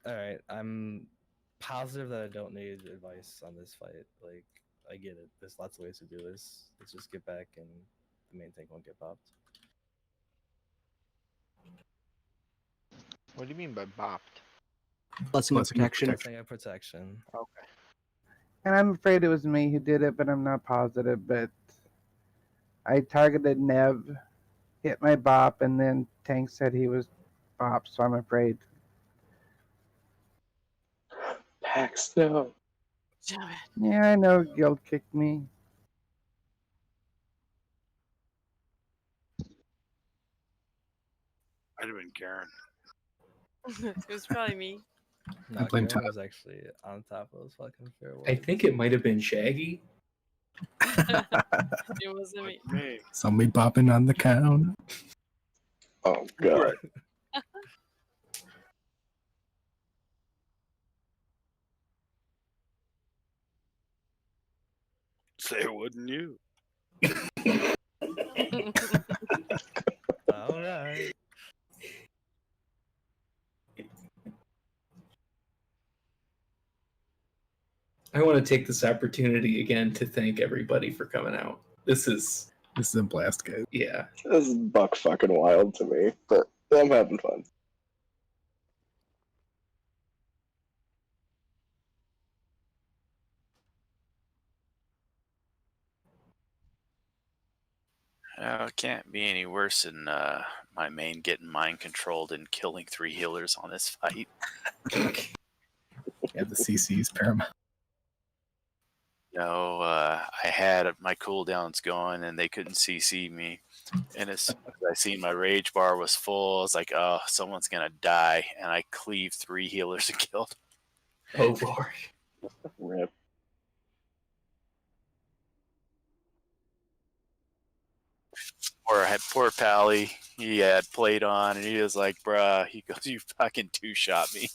Alright, I'm positive that I don't need advice on this fight. Like, I get it. There's lots of ways to do this. Let's just get back and the main tank won't get bopped. What do you mean by bopped? Blessing of protection. Blessing of protection. Okay. And I'm afraid it was me who did it, but I'm not positive. But I targeted Nev, hit my bop, and then Tank said he was bop, so I'm afraid. Pax, no. Damn it. Yeah, I know Guild kicked me. I'd have been Karen. It was probably me. No, blame Karen Todd. was actually on top of those fucking fairways. I think it might have been Shaggy. It wasn't me. Me. Somebody bopping on the count. Oh god. Say it wasn't you. Alright. I want to take this opportunity again to thank everybody for coming out. This is This is a blast, guys. Yeah. This is buck fucking wild to me, but I'm having fun. It can't be any worse than my main getting mind controlled and killing 3 healers on this fight. Yeah, the CC is paramount. No, I had my cooldowns going and they couldn't CC me. And as soon as I seen my rage bar was full, I was like, oh, someone's going to die. And I cleaved 3 healers and killed Oh, Lord. Rip. Poor Pally. He had played on and he was like, bruh, he goes, you fucking 2-shot me.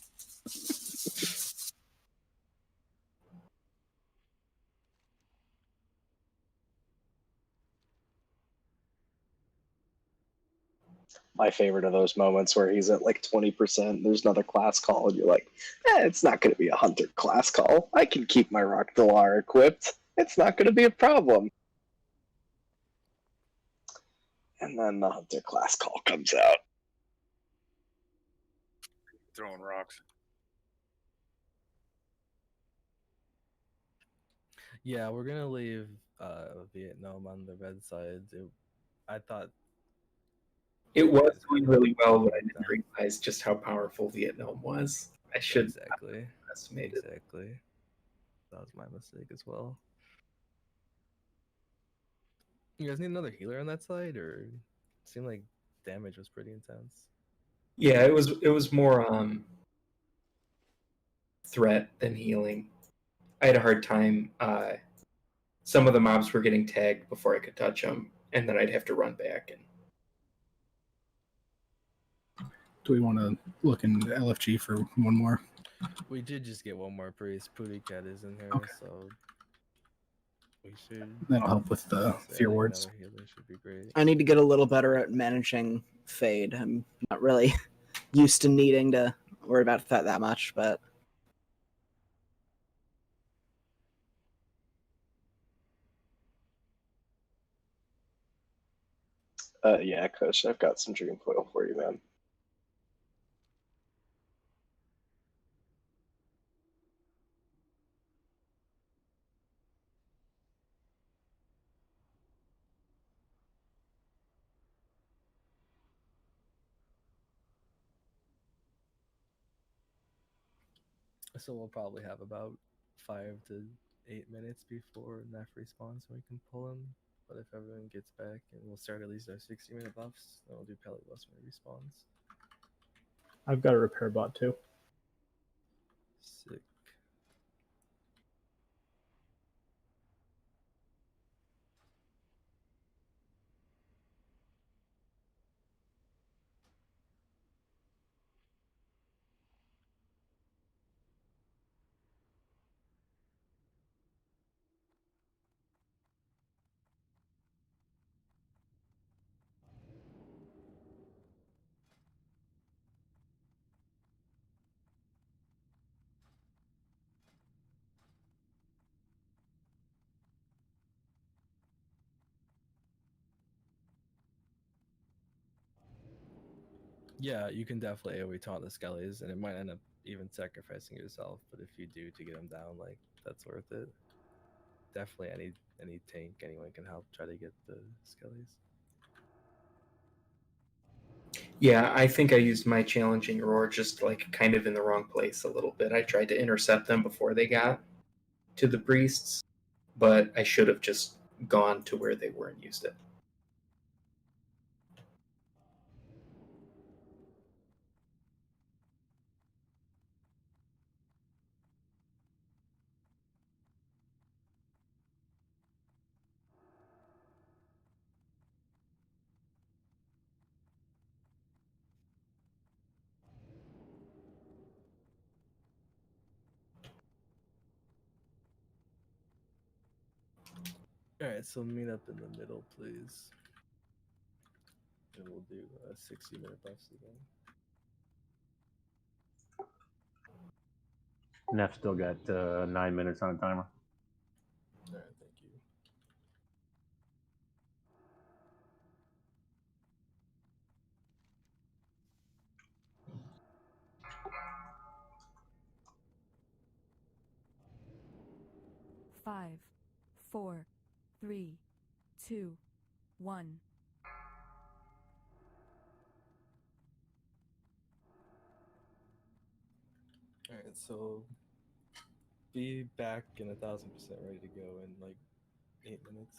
My favorite of those moments where he's at like 20%, there's another class call, and you're like, it's not going to be a hunter class call. I can keep my Rock Delar equipped. It's not going to be a problem. And then the hunter class call comes out. Throwing rocks. Yeah, we're gonna leave Vietnam on the red side. I thought It was going really well, but I didn't realize just how powerful Vietnam was. I should exactly. estimate it. Exactly. That was my mistake as well. You guys need another healer on that side, or it seemed like damage was pretty intense. Yeah, it was more threat than healing. I had a hard time. Some of the mobs were getting tagged before I could touch them, and then I'd have to run back. And Do we want to look in LFG for one more? We did just get one more priest. Pooty Cat is in here, so we should. That'll help with the fear wards. Another healer should be great. I need to get a little better at managing Fade. I'm not really used to needing to worry about that much, but Yeah, Coach, I've got some dream foil for you, man. So we'll probably have about 5 to 8 minutes before Neff respawns, so we can pull him. But if everyone gets back, and we'll start at least our 60-minute buffs, then we'll do Pelly Buffs when he respawns. I've got a repair bot too. Sick. Yeah, you can definitely AoE taunt the skellies, and it might end up even sacrificing yourself. But if you do to get them down, like that's worth it. Definitely, any tank, anyone can help try to get the skellies. yeah, I think I used my challenging roar just like kind of in the wrong place a little bit. I tried to intercept them before they got to the priests, but I should have just gone to where they were and used it. All right, so meet up in the middle, please, and we'll do 60-minute buffs again. Neff still got 9 minutes on a timer. All right, thank you. 5, 4, 3, 2, 1. All right, so be back in 1,000% ready to go in like 8 minutes.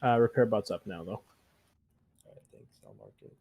Repair bot's up now, though. All right, thanks. I'll mark it.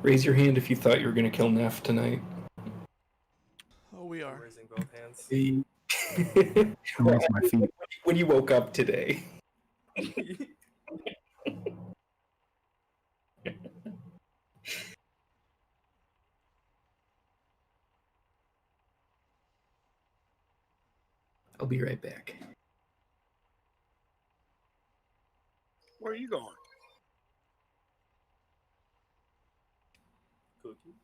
Raise your hand if you thought you were going to kill Neff tonight. Oh, we are. I'm raising both hands. Raise my feet. When you woke up today. I'll be right back. Where are you going? Cookie.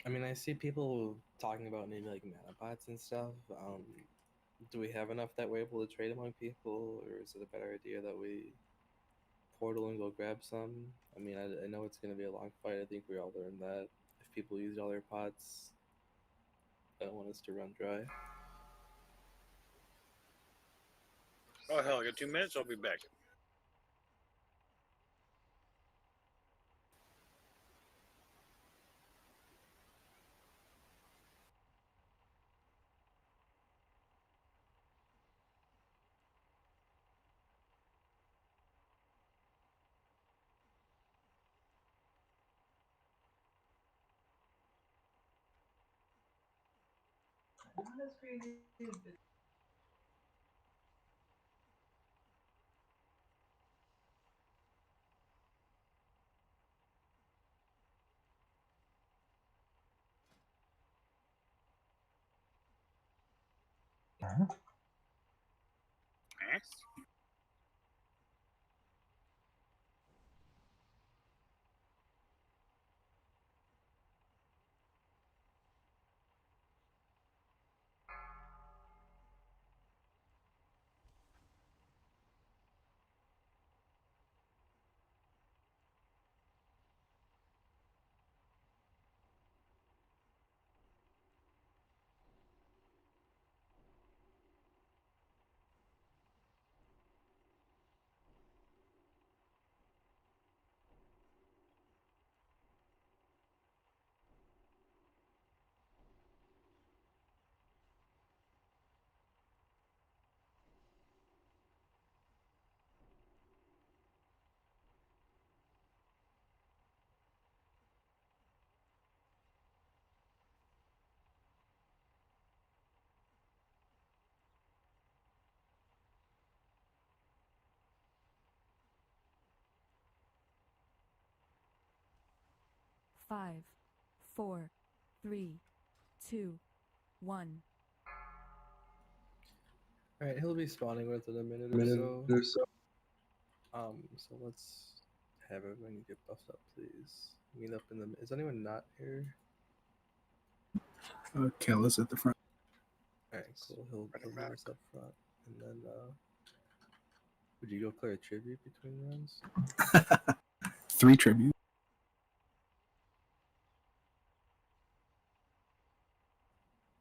I mean, I see people talking about maybe like mana bots and stuff. Do we have enough that we're able to trade among people, or is it a better idea that we portal and go grab some? I mean, I know it's going to be a long fight. I think we all learned that. If people use all their pots, I don't want us to run dry. Oh hell, I got 2 minutes. I'll be back. Five, four, three, two, one. All right, he'll be spawning within a minute or so. So let's have everyone get buffed up, please. Meet up in the. Is anyone not here? Kel is at the front. All right, cool. He'll meet us up front, and then would you go clear a tribute between rounds? 3 tribute.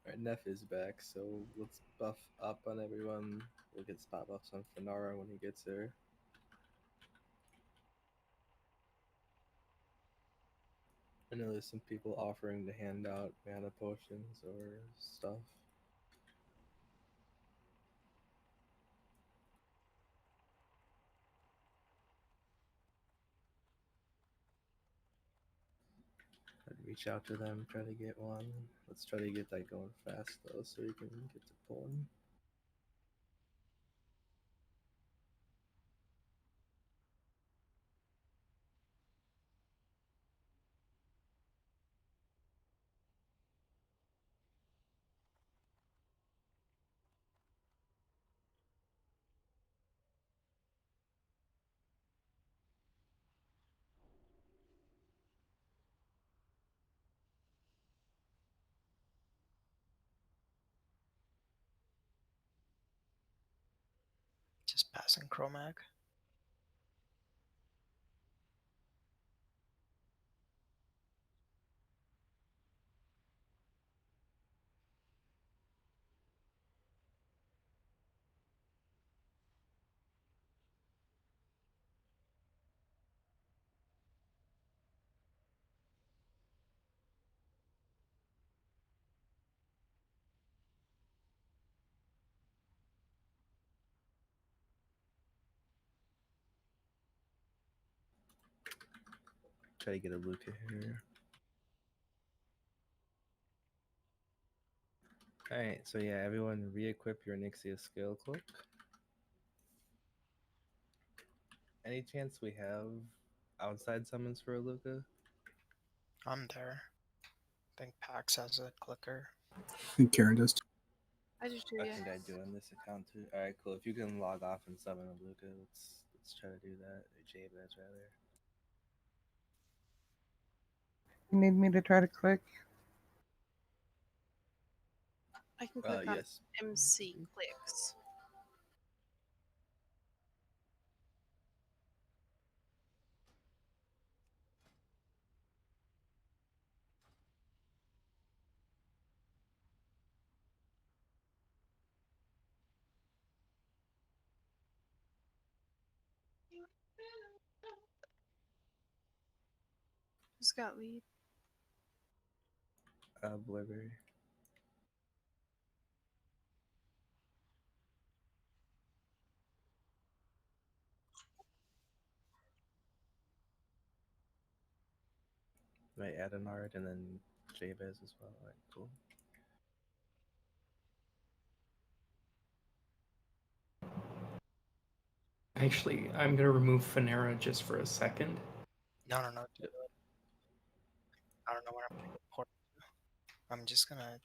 All right, Neff is back, so let's buff up on everyone. We'll get spot buffs on Fenara when he gets there. I know there's some people offering to hand out mana potions or stuff. I'd reach out to them, try to get one. Let's try to get that going fast though, so we can get to pulling. Just passing Chromag. Try to get a Luca here. Alright, so yeah, everyone re-equip your Nixia Scale Cloak. Any chance we have outside summons for a Luca? I'm there. I think Pax has a clicker. I think Karen does too. I do too, I yeah. think I do on this account too. Alright, cool. If you can log off and summon a Luca, let's try to do that. Or Jabez rather. You need me to try to click? I can click on Yes. MC clicks. Who's got lead? Blueberry. Might add an art and then Jabez as well. Like, cool. Actually, I'm gonna remove Phanera just for a second. No. Don't do it. I don't know where I'm gonna port to. I'm just gonna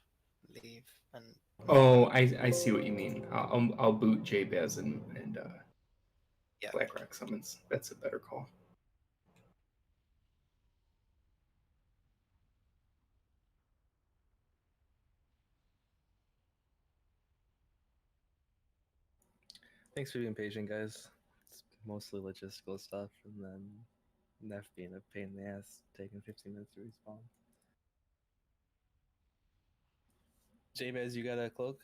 leave and. Oh, I see what you mean. I'll boot Jabez and Yeah. Blackrock summons. That's a better call. Thanks for being patient, guys. It's mostly logistical stuff, and then Neff being a pain in the ass, taking 15 minutes to respawn. Jabez, you got a cloak?